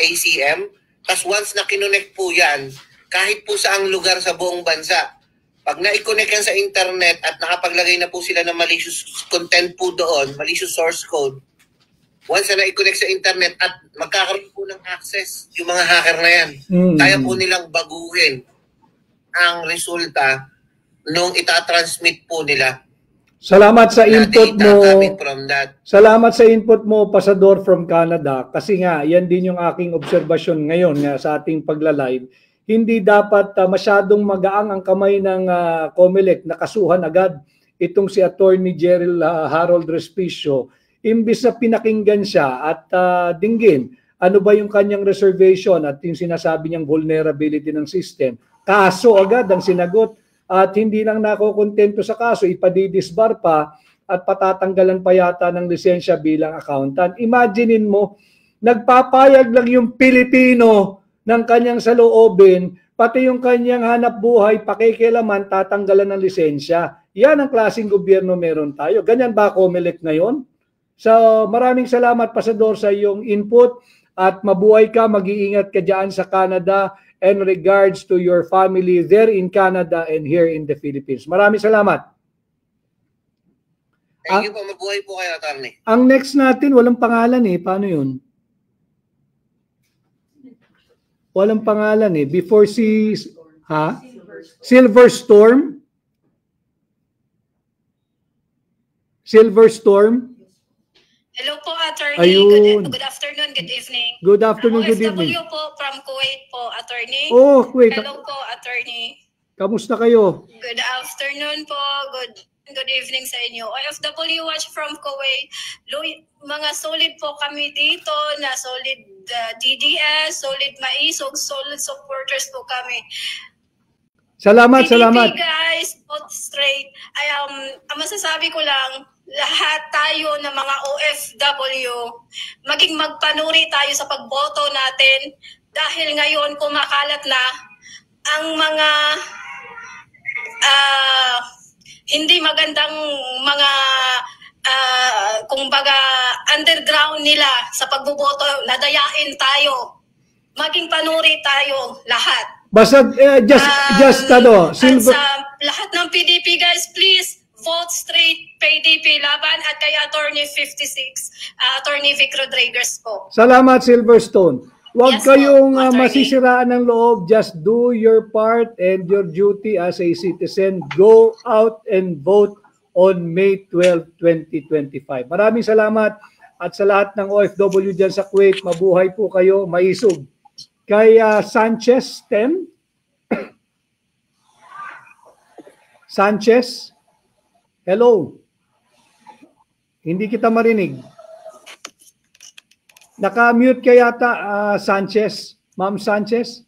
ACM, tas once na kinonect po yan, kahit po saang lugar sa buong bansa, pag na-connect yan sa internet at nakapaglagay na po sila ng malicious content po doon, malicious source code, once na i-connect sa internet at magkakaroon po ng access yung mga hacker na yan, kaya po nilang baguhin ang resulta nung itatransmit po nila. Salamat sa input mo. From that. Salamat sa input mo, Pasador from Canada. Kasi nga, yan din yung aking obserbasyon ngayon nga sa ating pagla-live. Hindi dapat masyadong magaang ang kamay ng COMELEC na kasuhan agad itong si Attorney Gerald Harold Respicio. Imbis na pinakinggan siya at dinggin ano ba yung kanyang reservation at yung sinasabi niyang vulnerability ng system. Kaso agad ang sinagot. At hindi lang nakokontento sa kaso, ipadidisbar pa at patatanggalan pa yata ng lisensya bilang accountant. Imaginein mo, nagpapayag lang yung Pilipino ng kanyang saloobin, pati yung kanyang hanap buhay, pakikialaman, tatanggalan ng lisensya. Yan ang klaseng gobyerno meron tayo. Ganyan ba COMELEC ngayon? So maraming salamat, Pasador, sa iyong input at mabuhay ka, mag-iingat ka dyan sa Canada. And regards to your family there in Canada and here in the Philippines. Maraming salamat. Thank you po. Mabuhay po kayo, Attorney. Ang next natin, walang pangalan eh. Paano yun? Walang pangalan eh. Before si... Silver Storm? Silver Storm? Hello po, Attorney. Ayun. Good afternoon, good evening. Good afternoon, good evening. OFW po from Kuwait po, Attorney. Oh, Kuwait. Hello po, Attorney. Kamusta kayo? Good afternoon po. Good evening sa inyo. OFW Watch from Kuwait. Mga solid po kami dito na solid DDS, solid Maisog, solid supporters po kami. Salamat, PDP, salamat. Guys, both straight. Ang masasabi ko lang, lahat tayo ng mga OFW, maging magpanuri tayo sa pagboto natin dahil ngayon kumakalat na ang mga hindi magandang mga kumbaga underground nila sa pagboboto, nadayain tayo. Maging panuri tayo lahat. Basta just Silver. Sa lahat ng PDP guys, please vote straight PDP laban at kay Attorney 56, Attorney Vic Rodriguez po. Salamat, Silverstone. Huwag Yes, kayong po, masisiraan ng loob. Just do your part and your duty as a citizen. Go out and vote on May 12, 2025. Maraming salamat at sa lahat ng OFW dyan sa Kuwait, mabuhay po kayo, maisog. Kay Sanchez, Tem? Sanchez? Hello? Hindi kita marinig. Naka-mute ka yata, Sanchez. Ma'am Sanchez?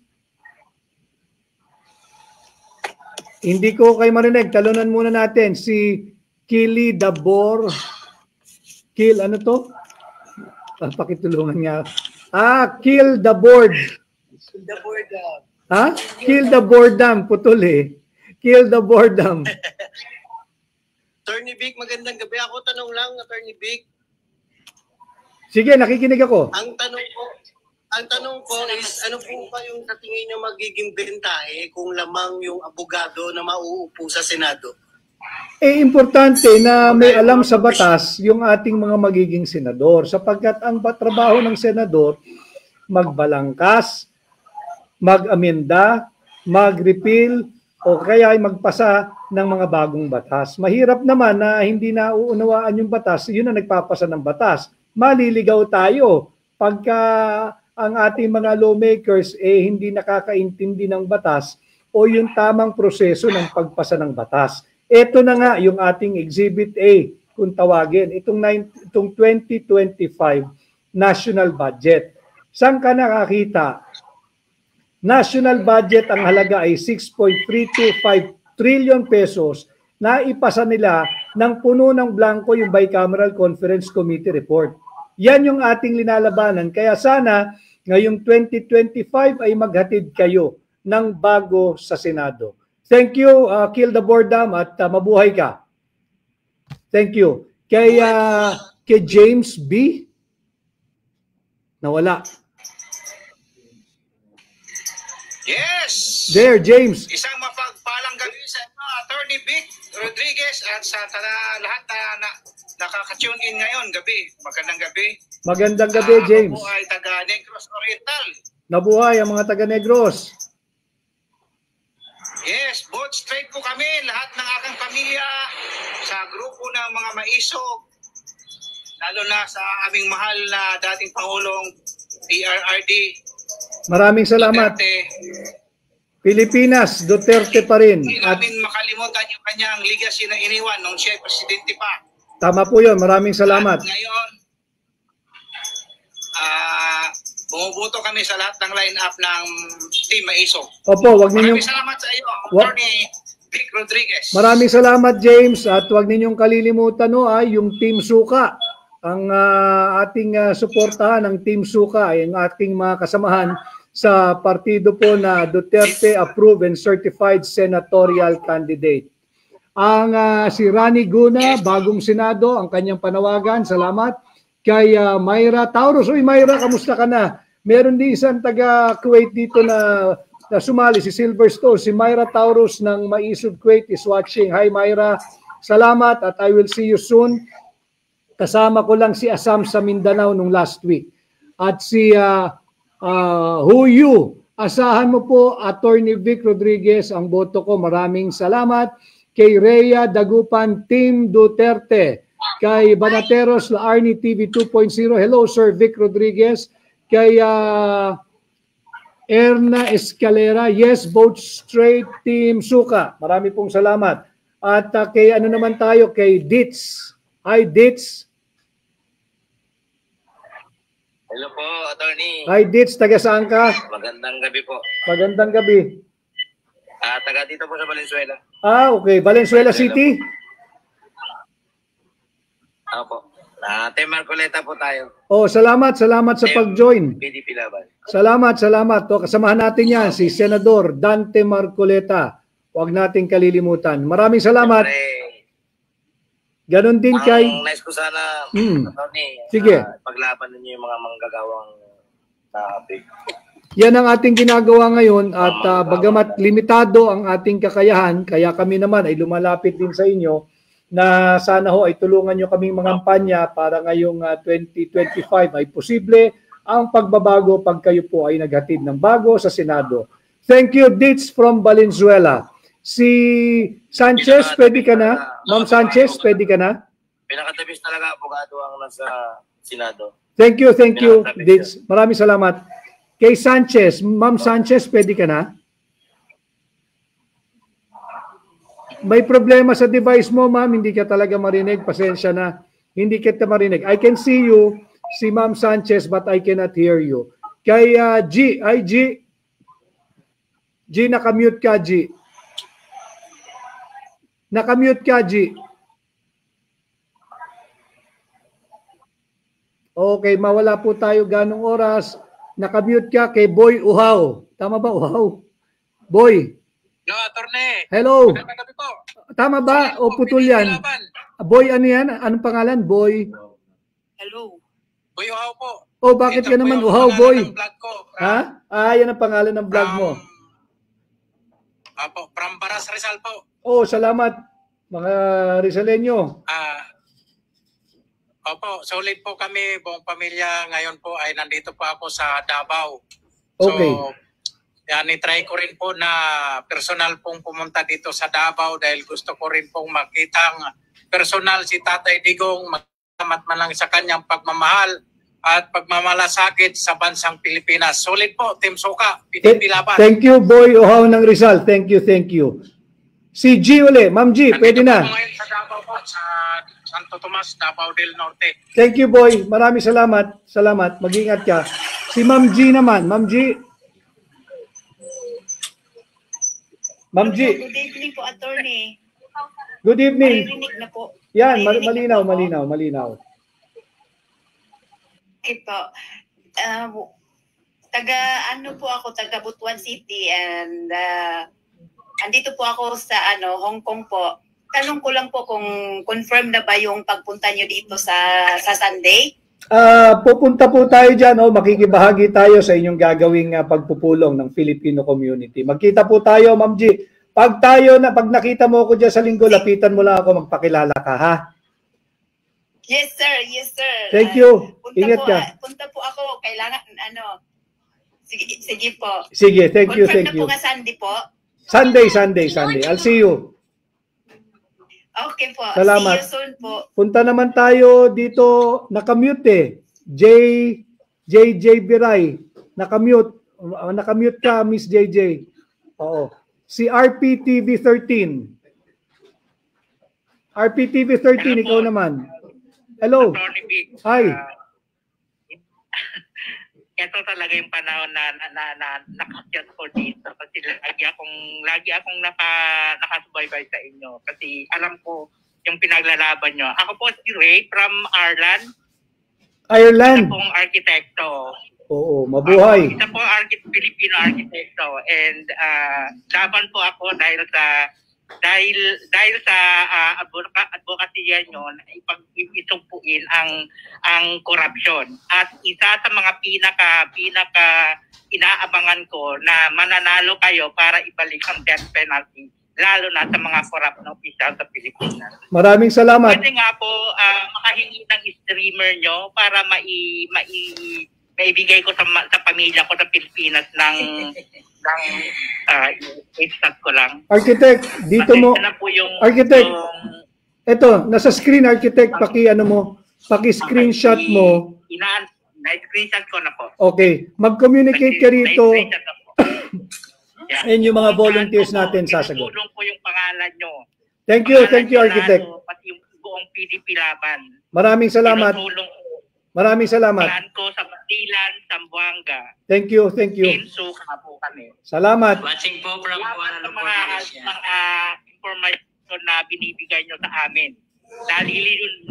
Hindi ko kayo marinig. Talunan muna natin si Kili Dabor. Ano to? Pakitulungan nga. Kill the board. Kill the boredom. Putol eh. Kill the boredom. Attorney Vic, magandang gabi. Ako tanong lang, Attorney Vic. Sige, nakikinig ako. Ang tanong ko is, ano po ba yung sa tingin niyo magiging bentahe kung lamang yung abogado na mauupo sa Senado? Importante na may alam sa batas yung ating mga magiging senador sapagkat ang trabaho ng senador magbalangkas, mag-amenda, mag-repeal o kaya ay magpasa ng mga bagong batas. Mahirap naman na hindi nauunawaan yung batas, yun ang nagpapasa ng batas. Maliligaw tayo pagka ang ating mga lawmakers hindi nakakaintindi ng batas o yung tamang proseso ng pagpasa ng batas. Ito na nga yung ating Exhibit A kung tawagin, itong 2025 national budget. Saan ka nakakita? National budget ang halaga ay 6.325 trillion pesos na ipasa nila ng puno ng blanco yung Bicameral Conference Committee report. Yan yung ating linalabanan. Kaya sana ngayong 2025 ay maghatid kayo ng bago sa Senado. Thank you, Kill the Boredom at mabuhay ka. Thank you. Kay James B. Nawala. Yes! There, James. Isang mapagpalang gabi sa Attorney Vic Rodriguez at sa lahat na nakaka-tune in ngayon gabi. Magandang gabi. Magandang gabi, James. Ako po ay taga Negros Oriental. Nabuhay ang mga taga Negros. Yes, both straight po kami, lahat ng aking pamilya, sa grupo ng mga maisog, lalo na sa aming mahal na dating Pangulong PRRD. Maraming salamat. Pilipinas, Duterte pa rin. Hindi namin makalimutan yung kanyang legacy na iniwan nung siya presidente pa. Tama po yun. Maraming salamat. At ngayon, bumubuto kami sa lahat ng line-up ng Team Maisog. Opo, wag ninyong... Maraming salamat sa iyo, Attorney Vic Rodriguez. Maraming salamat, James. At wag ninyong kalilimutan yung Team Suka. Ang ating suportahan ng Team Suka ay ang ating mga kasamahan sa partido po na Duterte Approved and Certified Senatorial Candidate. Ang si Rani Guna, bagong Senado, ang kanyang panawagan. Salamat. Kay Myra Taurus. Uy, Myra, kamusta ka na? Meron din isang taga Kuwait dito na sumali, si Silverstone. Si Myra Taurus ng Maisog Kuwait is watching. Hi, Myra. Salamat at I will see you soon. Kasama ko lang si Asam sa Mindanao nung last week. At si Huyu, asahan mo po, Attorney Vic Rodriguez, ang boto ko. Maraming salamat. Kay Rhea Dagupan, Team Duterte. Kay Banateros, Laarni TV 2.0. Hello, Sir Vic Rodriguez. Kay Erna Escalera, yes, vote straight, Team Suka. Marami pong salamat. At kay ano naman tayo, kay Ditz. Hi, Ditz. Hello po, attorney. Hi, Ditz. Taga saan ka? Magandang gabi po. Magandang gabi. Taga dito po sa Valenzuela. Okay. Valenzuela City? Opo. Team Marcoleta po tayo. Salamat sa pag-join. PDP Laban. Salamat. Kasamahan natin yan, si Senador Dante Marcoleta. Huwag nating kalilimutan. Maraming salamat. Ganon din kay... Ang nice ko sana, attorney, sige. paglaban ninyo yung mga manggagawang big. Yan ang ating ginagawa ngayon at bagamat limitado ang ating kakayahan, kaya kami naman ay lumalapit din sa inyo na sana ho ay tulungan nyo kaming mangampanya para ngayong 2025 ay posible ang pagbabago pag kayo po ay naghatid ng bago sa Senado. Thank you, Ditz from Valenzuela. Si Sanchez, pwede ka na? Ma'am Sanchez, pwede ka na? Pinakatabis talaga, abogado ang nasa Senado. Thank you, Ditz. Maraming salamat. Kay Sanchez, Ma'am Sanchez, pwede ka na? May problema sa device mo, ma'am. Hindi ka talaga marinig. Pasensya na. Hindi kita marinig. I can see you, si Ma'am Sanchez, but I cannot hear you. Kay G. Ay, G. G, nakamute ka, G. Nakamute ka, G. Okay, mawala po tayo ganong oras. Nakamute ka kay Boy Uhaw. Tama ba, Uhaw? Boy. Hello, attorney. Hello. Gabi po. Tama ba? O putol yan? Boy, ano yan? Anong pangalan? Boy? Hello. Boy Uhaw po. Oh, bakit ka naman Uhaw, Boy? Ha? Yan ang pangalan ng vlog mo. From Baras Rizal po. Oh, salamat mga Rizaleño. Opo, solid po kami, buong pamilya. Ngayon po ay nandito po ako sa Davao. So, okay. Yan, itry ko rin po na personal pong pumunta dito sa Davao dahil gusto ko rin pong makitang personal si Tatay Digong, magsamat man lang sa kanyang pagmamahal at pagmamalasakit sa bansang Pilipinas. Solid po, Team Suka, PDP Laban. Thank you, Boy Uhaw ng Rizal. Thank you. Si G uli. Ma'am G, pwede na. Nandito po ngayon sa Davao po, sa Santo Tomas, Davao del Norte. Thank you, Boy. Maraming salamat. Mag-ingat ka. Si Ma'am G naman. Ma'am G. Ma'am G. Good evening po, attorney. Good evening. Marinig na po. Yan, malinaw. Okay po. Taga Butuan City and andito po ako sa Hong Kong po. Tanong ko lang po kung confirm na ba yung pagpunta nyo dito sa Sunday? Pupunta po tayo dyan. Makikibahagi tayo sa inyong gagawing pagpupulong ng Filipino community. Magkita po tayo, Ma'am G. Pag nakita mo ako dyan sa linggo, lapitan mo lang ako, magpakilala ka, ha? Yes, sir. Thank you. Ingat ka. Punta po ako. Kailangan, Sige po. Sige, thank you. Confirm na po nga Sunday po? Sunday. I'll see you. Okay po. Salamat. See you soon po. Punta naman tayo dito, nakamute JJ Biray. Nakamute ka, Miss JJ. Oo. Si RPTV13. RPTV13, ikaw naman. Hello. Hi. Ito talaga yung panahon na nakasyat ko dito kasi lagi akong nakasubaybay sa inyo kasi alam ko yung pinaglalaban nyo. Ako po si Ray from Ireland. Isa pong arkitekto. Oo, mabuhay. Isa pong Filipino arkitekto and laban po ako dahil sa advokasya nyo na ipag-isumpuin ang korupsyon. At isa sa mga pinaka inaabangan ko na mananalo kayo para ibalik ang death penalty lalo na sa mga corrupt na opisyal sa Pilipinas. Maraming salamat. Pwede nga po makahingi ng streamer nyo para maibigay ko sa pamilya ko sa Pilipinas ng instant ko lang. Architect, dito mo. Architect, eto, nasa screen, Architect, paki-screenshot mo. Na-screenshot ko na po. Okay, mag-communicate ka rito. And yung mga volunteers natin sasagot. Tinutulong ko yung pangalan nyo. Thank you, Architect. Pati yung buong PDP laban. Maraming salamat. Maraming salamat. Plan ko sa Batilan, Zamboanga. Thank you. Insuka po kami. Salamat. Watching po from Salamat sa mga information na binibigay nyo sa amin.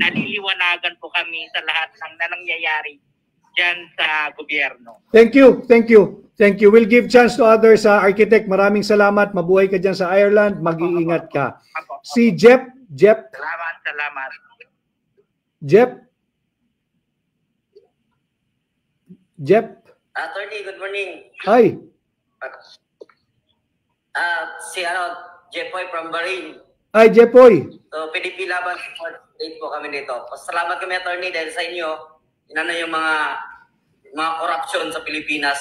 Naliliwanagan po kami sa lahat ng nangyayari dyan sa gobyerno. Thank you. We'll give chance to others. Architect, maraming salamat. Mabuhay ka dyan sa Ireland. Mag-iingat ka. Si Jeff. Salamat. Jeff. Attorney, good morning. Hi. Si Jepoy from Bahrain. Hi, Jepoy. So, PDP Laban support state po kami dito. Pasalamat kami, attorney, dahil sa inyo, inano yung mga corruption sa Pilipinas,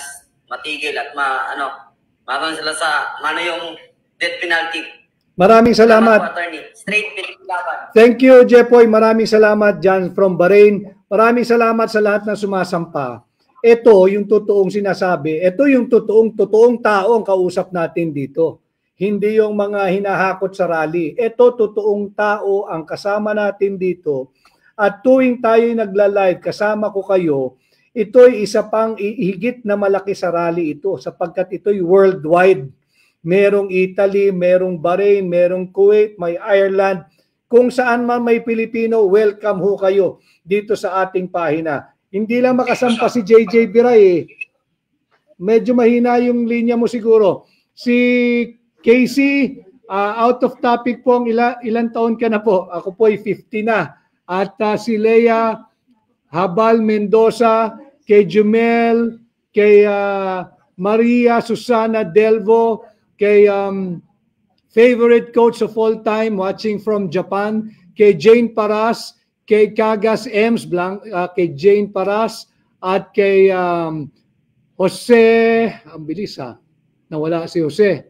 matigil at magang sila sa yung death penalty. Maraming salamat. Po, attorney. Straight PDP Laban. Thank you, Jepoy. Maraming salamat dyan from Bahrain. Maraming salamat sa lahat ng sumasampa. Ito yung totoong sinasabi. Ito yung totoong tao ang kausap natin dito. Hindi yung mga hinahakot sa rally. Ito totoong tao ang kasama natin dito. At tuwing tayo'y nagla-live, kasama ko kayo, ito'y isa pang higit na malaki sa rally ito sapagkat ito'y worldwide. Merong Italy, merong Bahrain, merong Kuwait, may Ireland. Kung saan man may Pilipino, welcome ho kayo dito sa ating pahina. Hindi lang makasampa si JJ Biray. Medyo mahina yung linya mo siguro. Si Casey, out of topic po, ilan taon ka na po? Ako po ay 50 na. At si Leia Habal Mendoza, kay Jumel, kay Maria Susana Delvo, kay favorite coach of all time watching from Japan, kay Jane Paras, kay Kagas Ems kay Jane Paras, at kay Jose, ang bilis nawala si Jose.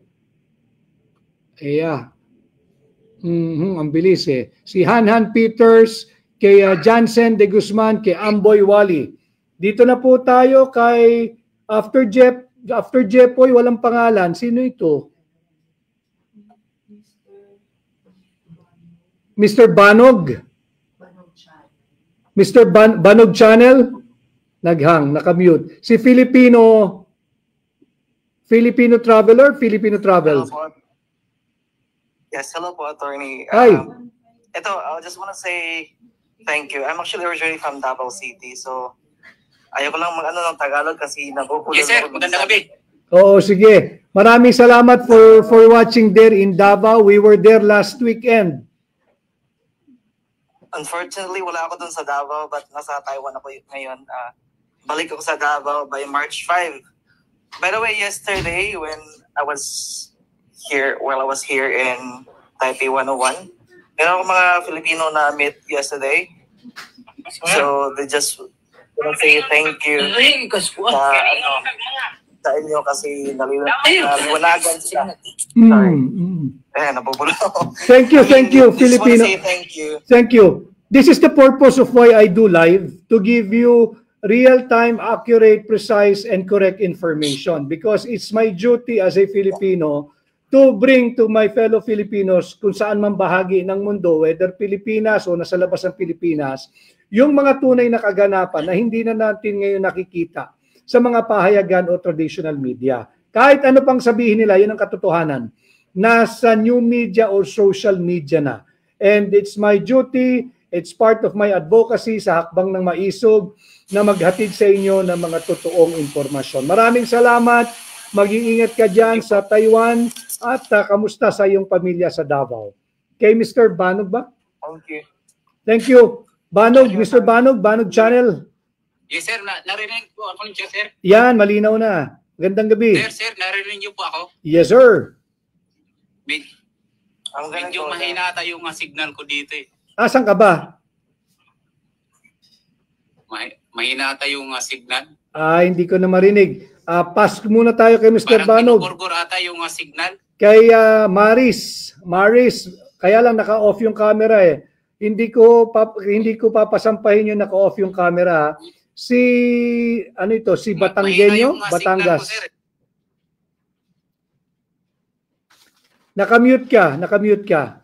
Ang bilis Si Hanhan Peters, kay Jansen de Guzman, kay Amboy Wally. Dito na po tayo kay after Jepoy, walang pangalan. Sino ito? Mr. Banog. Mr. Banog Channel, naghang, nakamute. Si Filipino Traveler, Filipino Travel. Yes, hello po, attorney. Hi. Ito, I just want to say thank you. I'm actually originally from Davao City, so ayoko lang ng Tagalog kasi nabubulan. Yes, sir. Maganda gabi. Oo, sige. Maraming salamat for watching there in Davao. We were there last weekend. Unfortunately, wala ako dun sa Davao, but nasa Taiwan ako ngayon. Balik ako sa Davao by March 5. By the way, yesterday when I was here in Taipei 101, meron ako mga Filipino na meet yesterday. So they just want to say thank you sa inyo kasi naliwanagan sila. Sorry. Nabubulo. Thank you, Filipino. Thank you. Thank you. This is the purpose of why I do live, to give you real-time, accurate, precise, and correct information because it's my duty as a Filipino to bring to my fellow Filipinos kung saan man bahagi ng mundo, whether Pilipinas o nasa labas ng Pilipinas, yung mga tunay na kaganapan na hindi na natin ngayon nakikita sa mga pahayagan o traditional media. Kahit ano pang sabihin nila, yun ang katotohanan. Nasa new media or social media na. And it's my duty, it's part of my advocacy sa hakbang ng maisog na maghatid sa inyo ng mga totoong impormasyon. Maraming salamat. Mag-iingat ka dyan sa Taiwan at kamusta sa iyong pamilya sa Davao. Kay Mr. Banog ba? Thank you. Thank you. Banog, Mr. Banog, Banog Channel. Yes, sir. Narinig po ako niyo, sir. Yan, malinaw na. Gandang gabi. Sir, narinig niyo po ako? Yes, sir. Medyo mahina ata yung signal ko dito eh. Asan ka ba? Mahina ata yung signal. Hindi ko na marinig. Pass muna tayo kay Mr. Banog. Parang kinugurgur ata yung signal. Kay Maris, kaya lang naka-off yung camera eh. Hindi ko papasampahin yung naka-off yung camera. Si Batanggenyo, Batangas. Nakamute ka.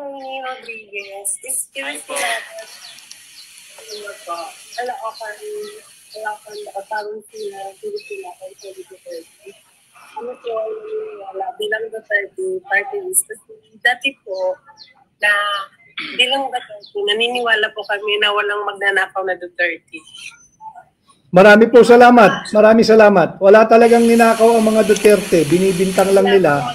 Attorney Rodriguez. Is Hi po. Wala akong nakatawang sila Pilipina kay 2030. Ano po wala bilang Duterte party list. Kasi dati po na bilang Duterte, naniniwala po kami na walang magnanakaw na Duterte. Marami po salamat. Maraming salamat. Wala talagang ninakaw ang mga Duterte. Binibintang lang nila.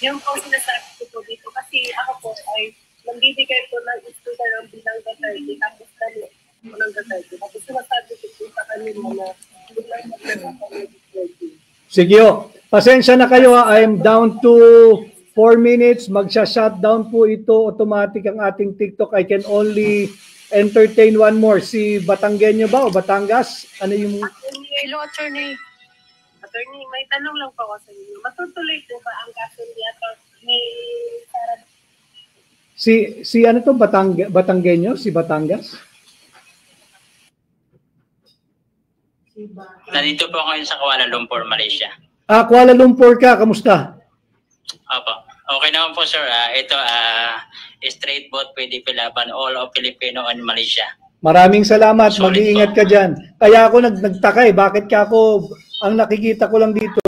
Yung po sinasabi ko po dito. Kasi ako po ay nagbibigay po ng speaker ng bilang Duterte. Tapos kami po ng Duterte. Tapos sinasabi ko po sa kanila na bilang magnanakaw na Duterte. Sige o. Pasensya na kayo ha. I'm down to 4 minutes. Magsha-shutdown po ito. Automatic ang ating TikTok. I can only entertain one more. Si Batanggenyo ba o Batangas? Ano yung... Hello, Attorney. Attorney, may tanong lang po ako sa inyo. Matutuloy po ba ang kaso ni Sara? Si ano to? Batanggenyo? Si Batangas? Nandito po ako sa Kuala Lumpur, Malaysia. Kuala Lumpur ka. Kamusta? Opo. Okay naman po, sir. Ito, straight vote, PDP laban, all of Filipino and Malaysia. Maraming salamat. Mag-iingat ka dyan. Kaya ako nagtaka eh. Bakit ka ako, ang nakikita ko lang dito,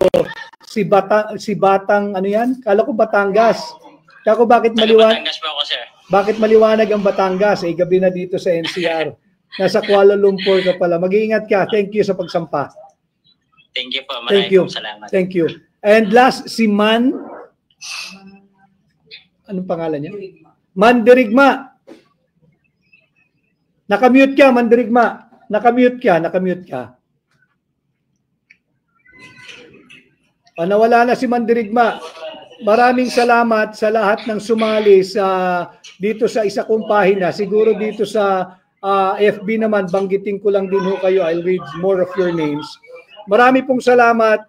si Batang, ano yan? Kala ko Batangas. Kaya ako bakit maliwanag? Batangas po ako, sir. Bakit maliwanag ang Batangas? Gabi na dito sa NCR. Nasa Kuala Lumpur ka pala. Mag-iingat ka. Thank you sa pagsampa. Thank you po. Thank you. Salamat. Thank you. And last, si Man. Anong pangalan niya? Mandirigma. Nakamute ka, Mandirigma. Nakamute ka. Nawala na si Mandirigma. Maraming salamat sa lahat ng sumali dito sa isa kong pahina. Siguro dito sa FB naman, banggitin ko lang din ho kayo. I'll read more of your names. Marami pong salamat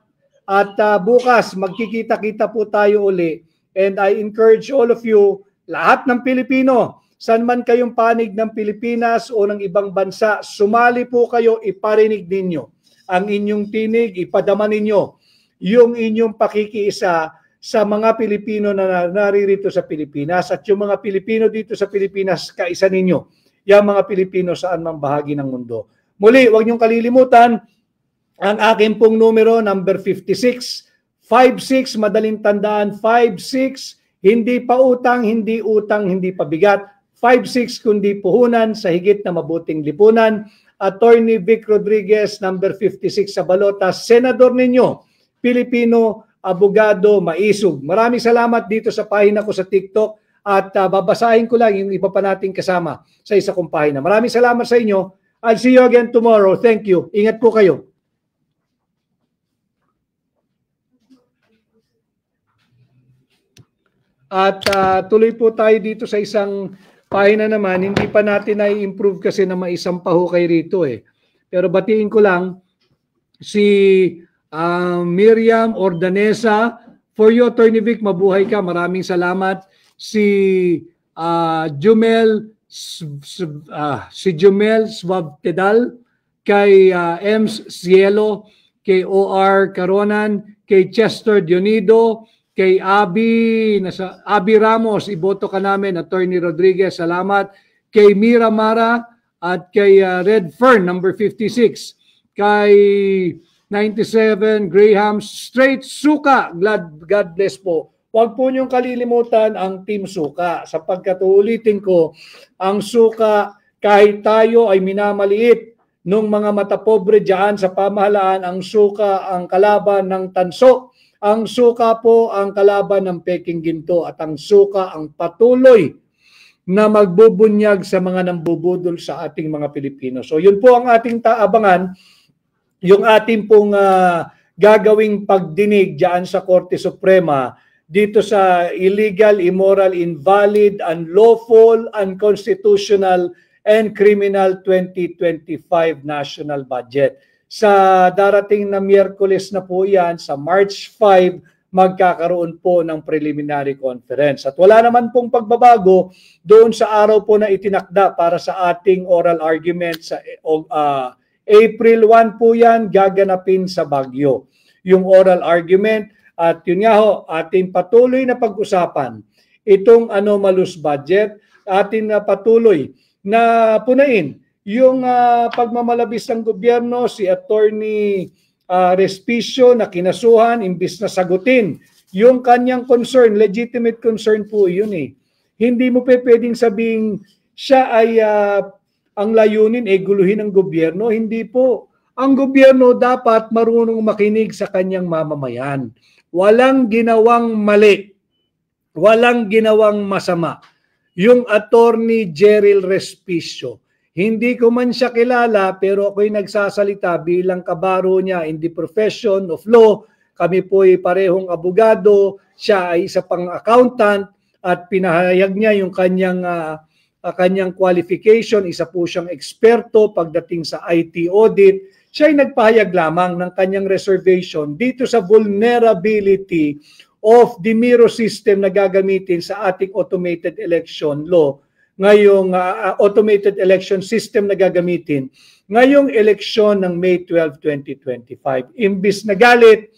at bukas magkikita-kita po tayo uli. And I encourage all of you, lahat ng Pilipino, saan man kayong panig ng Pilipinas o ng ibang bansa, sumali po kayo, iparinig ninyo ang inyong tinig, ipadama ninyo yung inyong pakikiisa sa mga Pilipino na naririto sa Pilipinas at yung mga Pilipino dito sa Pilipinas, kaisa ninyo, yung mga Pilipino saan mang bahagi ng mundo. Muli, huwag niyong kalilimutan, ang akin pong numero, number 56, 56, madaling tandaan, 56, hindi pa utang, hindi pa bigat, 56, kundi puhunan sa higit na mabuting lipunan. Attorney Vic Rodriguez, number 56 sa balota, senador ninyo, Pilipino, abogado, maisog. Maraming salamat dito sa pahina ko sa TikTok at babasahin ko lang yung iba pa nating kasama sa isa kong pahina. Maraming salamat sa inyo. I'll see you again tomorrow. Thank you. Ingat po kayo. At tuloy po tayo dito sa isang pahina naman. Hindi pa natin na-improve kasi na maisampaho kay rito eh. Pero batiin ko lang si Miriam Ordanesa. For you, Attorney Vic, mabuhay ka. Maraming salamat. Si Jumel Swabtedal, kay Ems Cielo, kay OR Caronan, kay Chester Dionido, kay Abi Ramos, iboto ka namin, Attorney Rodriguez, salamat. Kay Mira Mara at kay Red Fern, number 56. Kay 97, Graham Straight Suka, God bless po. Huwag po niyong kalilimutan ang Team Suka. Sapagkat uulitin ko, ang Suka, kahit tayo ay minamaliit nung mga matapobre dyan sa pamahalaan, ang Suka ang kalaban ng tanso. Ang Suka po ang kalaban ng peking ginto at ang Suka ang patuloy na magbubunyag sa mga nambubudol sa ating mga Pilipino. So yun po ang ating abangan, yung ating pong gagawing pagdinig dyan sa Korte Suprema dito sa illegal, immoral, invalid, unlawful, unconstitutional, and criminal 2025 national budget. Sa darating na Miyerkules na po yan, sa March 5, magkakaroon po ng preliminary conference. At wala naman pong pagbabago doon sa araw po na itinakda para sa ating oral argument sa April 1 po yan, gaganapin sa Baguio. Yung oral argument at yun nga ho, ating patuloy na pag-usapan itong anomalous budget. Atin na patuloy na punain yung pagmamalabis ng gobyerno. Si Attorney Respicio na kinasuhan imbis na sagutin yung kanyang concern, legitimate concern po yun eh. Hindi mo pwedeng sabing siya ay ang layunin ay guluhin ng gobyerno. Hindi po. Ang gobyerno dapat marunong makinig sa kanyang mamamayan. Walang ginawang mali. Walang ginawang masama. Yung Attorney Jeril Respicio. Hindi ko man siya kilala pero ako'y nagsasalita bilang kabaro niya in the profession of law. Kami po'y parehong abogado. Siya ay isa pang accountant at pinahayag niya yung kanyang qualification. Isa po siyang eksperto pagdating sa IT audit. Siya ay nagpahayag lamang ng kanyang reservation dito sa vulnerability of the Miro system na gagamitin sa ating automated election law. Ngayong automated election system na gagamitin ngayong eleksyon ng May 12, 2025. Imbis na galit,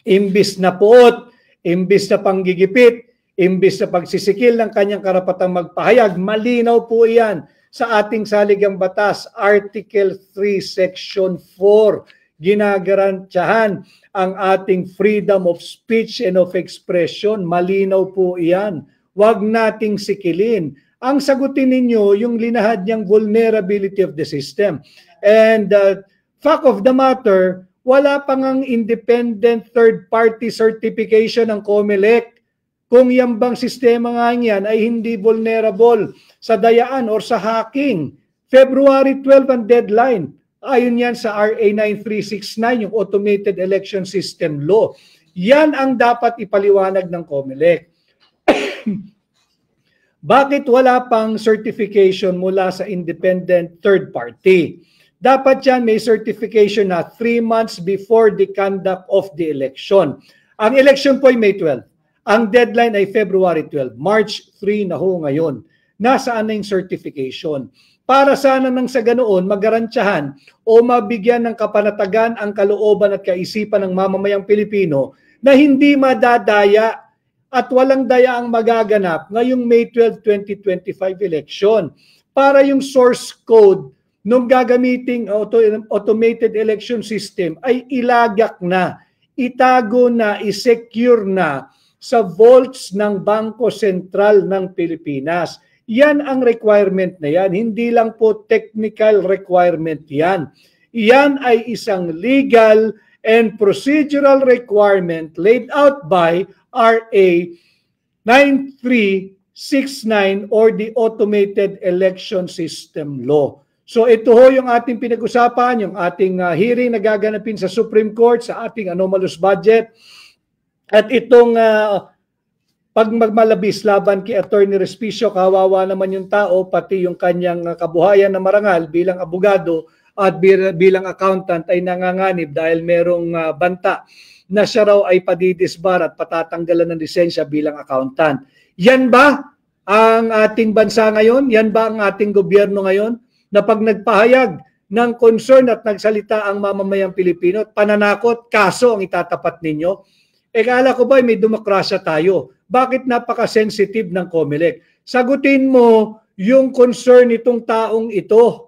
imbis na puot, imbis na panggigipit, imbis na pagsisikil ng kanyang karapatang magpahayag, malinaw po iyan sa ating saligang batas, Article 3, Section 4. Ginagarantyahan ang ating freedom of speech and of expression. Malinaw po iyan. Huwag nating sikilin. Ang sagutin ninyo, yung linahad niyang vulnerability of the system. And fact of the matter, wala pang ang independent third-party certification ng COMELEC kung yung bang sistema nga yan ay hindi vulnerable sa dayaan or sa hacking. February 12 ang deadline. Ayon yan sa RA 9369, yung Automated Election System Law. Yan ang dapat ipaliwanag ng COMELEC. Bakit wala pang certification mula sa independent third party? Dapat yan may certification na 3 months before the conduct of the election. Ang election po ay May 12. Ang deadline ay February 12. March 3 na ho ngayon. Nasaan na yung certification? Para sana nang sa ganoon magarantyahan o mabigyan ng kapanatagan ang kalooban at kaisipan ng mamamayang Pilipino na hindi madadaya at walang daya ang magaganap ngayong May 12, 2025 election. Para yung source code nung gagamiting automated election system ay ilagak na, itago na, isecure na sa vaults ng Bangko Sentral ng Pilipinas. Yan ang requirement na yan. Hindi lang po technical requirement yan. Yan ay isang legal and procedural requirement laid out by RA 9369 or the Automated Election System Law. So ito ho yung ating pinag-usapan, yung ating hearing na gaganapin sa Supreme Court sa ating anomalous budget. At itong pag magmalabis laban kay Attorney Respicio, kawawa naman yung tao, pati yung kanyang kabuhayan na marangal bilang abogado at bilang accountant ay nanganganib dahil merong banta na siya raw ay padidisbar at patatanggalan ng lisensya bilang accountant. Yan ba ang ating bansa ngayon? Yan ba ang ating gobyerno ngayon? Na pag nagpahayag ng concern at nagsalita ang mamamayang Pilipino at pananakot, kaso ang itatapat ninyo? Kala ko ba may demokrasya tayo? Bakit napaka-sensitive ng COMELEC? Sagutin mo yung concern nitong taong ito.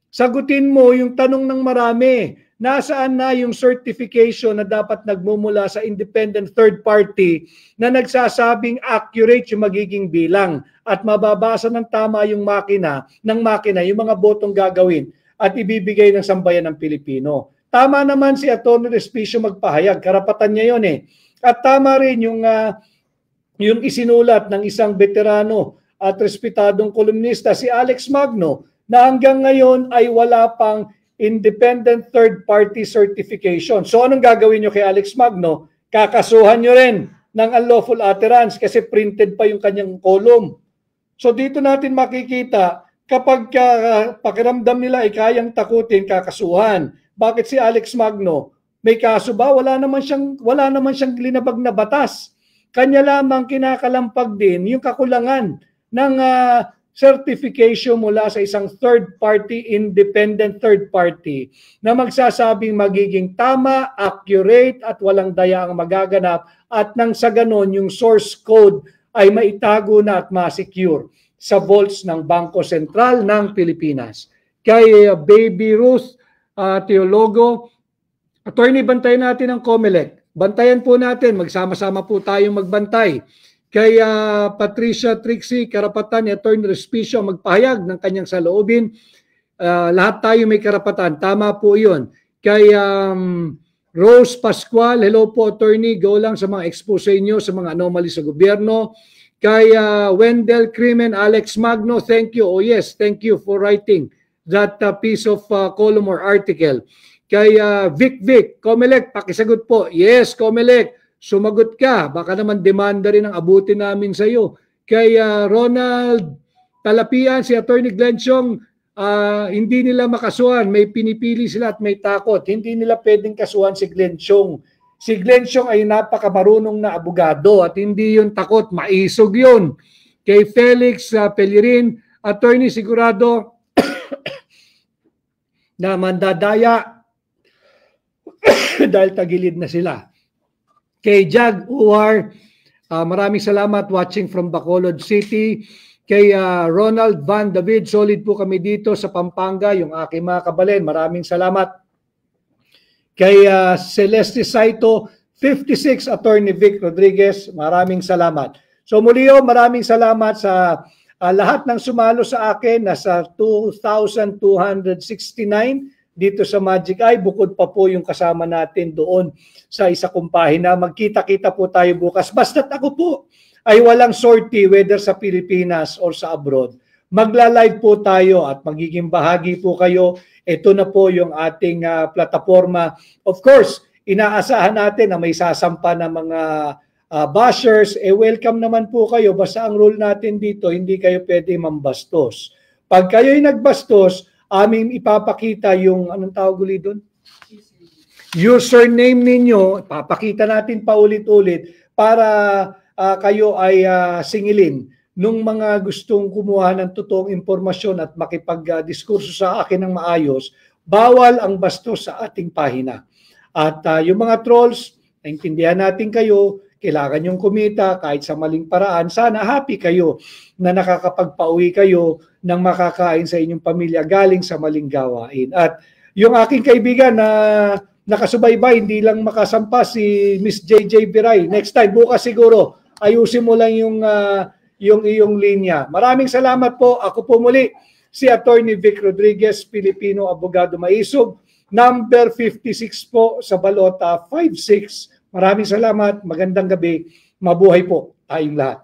Sagutin mo yung tanong ng marami. Nasaan na yung certification na dapat nagmumula sa independent third party na nagsasabing accurate yung magiging bilang at mababasa ng tama yung makina, yung mga botong gagawin at ibibigay ng sambayan ng Pilipino. Tama naman si Atty. Respicio magpahayag, karapatan niya yun eh. At tama rin yung isinulat ng isang veterano at respetadong kolumnista si Alex Magno na hanggang ngayon ay wala pang independent third-party certification. So anong gagawin nyo kay Alex Magno? Kakasuhan nyo rin ng unlawful utterance kasi printed pa yung kanyang column. So dito natin makikita kapag pakiramdam nila ay kayang takutin, kakasuhan. Bakit si Alex Magno? May kaso ba? Wala naman siyang linabag na batas. Kanya lamang kinakalampag din yung kakulangan ng certification mula sa isang third party, independent third party na magsasabing magiging tama, accurate at walang daya ang magaganap at nang sa ganon yung source code ay maitago na at ma-secure sa vaults ng Bangko Sentral ng Pilipinas. Kay Baby Ruth Teologo, Attorney, bantayan natin ang COMELEC. Bantayan po natin, magsama-sama po tayong magbantay. Kay Patricia Trixie, karapatan ni Attorney Respicio magpahayag ng kanyang saloobin. Lahat tayo may karapatan. Tama po yun. Kay Rose Pascual, hello po Attorney, go lang sa mga expose nyo sa mga anomaly sa gobyerno. Kay Wendell Crimen, Alex Magno, thank you. Oh yes, thank you for writing that piece of column or article. Kay Vic, COMELEC, pakisagot po. Yes, COMELEC, sumagot ka. Baka naman demanda rin ang abutin namin sa iyo. Kay Ronald Talapian, si Attorney Glenn Chong, hindi nila makasuhan. May pinipili sila at may takot. Hindi nila pwedeng kasuhan si Glenn Chong. Si Glenn Chong ay napakamarunong na abogado at hindi yun takot, maisog yun. Kay Felix Pellerin, Attorney, sigurado na mandadaya dahil tagilid na sila. Kay Jag Uwar, maraming salamat watching from Bacolod City. Kay Ronald Van David, solid po kami dito sa Pampanga, yung aking mga kabalen. Maraming salamat. Kay Celeste Saito, 56, Attorney Vic Rodriguez, maraming salamat. So muli maraming salamat sa lahat ng sumalo sa akin. Nasa 2,269 dito sa Magic Eye, bukod pa po yung kasama natin doon sa isa kong pahina. Magkita-kita po tayo bukas. Basta't ako po ay walang sortie whether sa Pilipinas or sa abroad. Magla-live po tayo at magiging bahagi po kayo. Ito na po yung ating plataforma. Of course, inaasahan natin na may sasampa na mga bashers. Welcome naman po kayo. Basta ang rule natin dito, hindi kayo pwede mambastos. Pag kayo'y nagbastos, aming ipapakita yung, anong tawag ulit doon? Username ninyo, papakita natin paulit-ulit para kayo ay singilin nung mga gustong kumuha ng totoong impormasyon at makipag-diskurso sa akin ng maayos. Bawal ang bastos sa ating pahina. At yung mga trolls, naintindihan natin kayo, kailangan yung kumita kahit sa maling paraan. Sana happy kayo na nakakapagpauwi kayo ng makakain sa inyong pamilya galing sa maling gawain. At yung aking kaibigan na nakasubaybay, hindi lang makasampa si Miss JJ Biray. Next time, bukas siguro, ayusin mo lang yung iyong linya. Maraming salamat po. Ako po muli, si Attorney Vic Rodriguez, Pilipino Abogado Maisog, number 56 po sa Balota 56. Maraming salamat. Magandang gabi. Mabuhay po tayong lahat.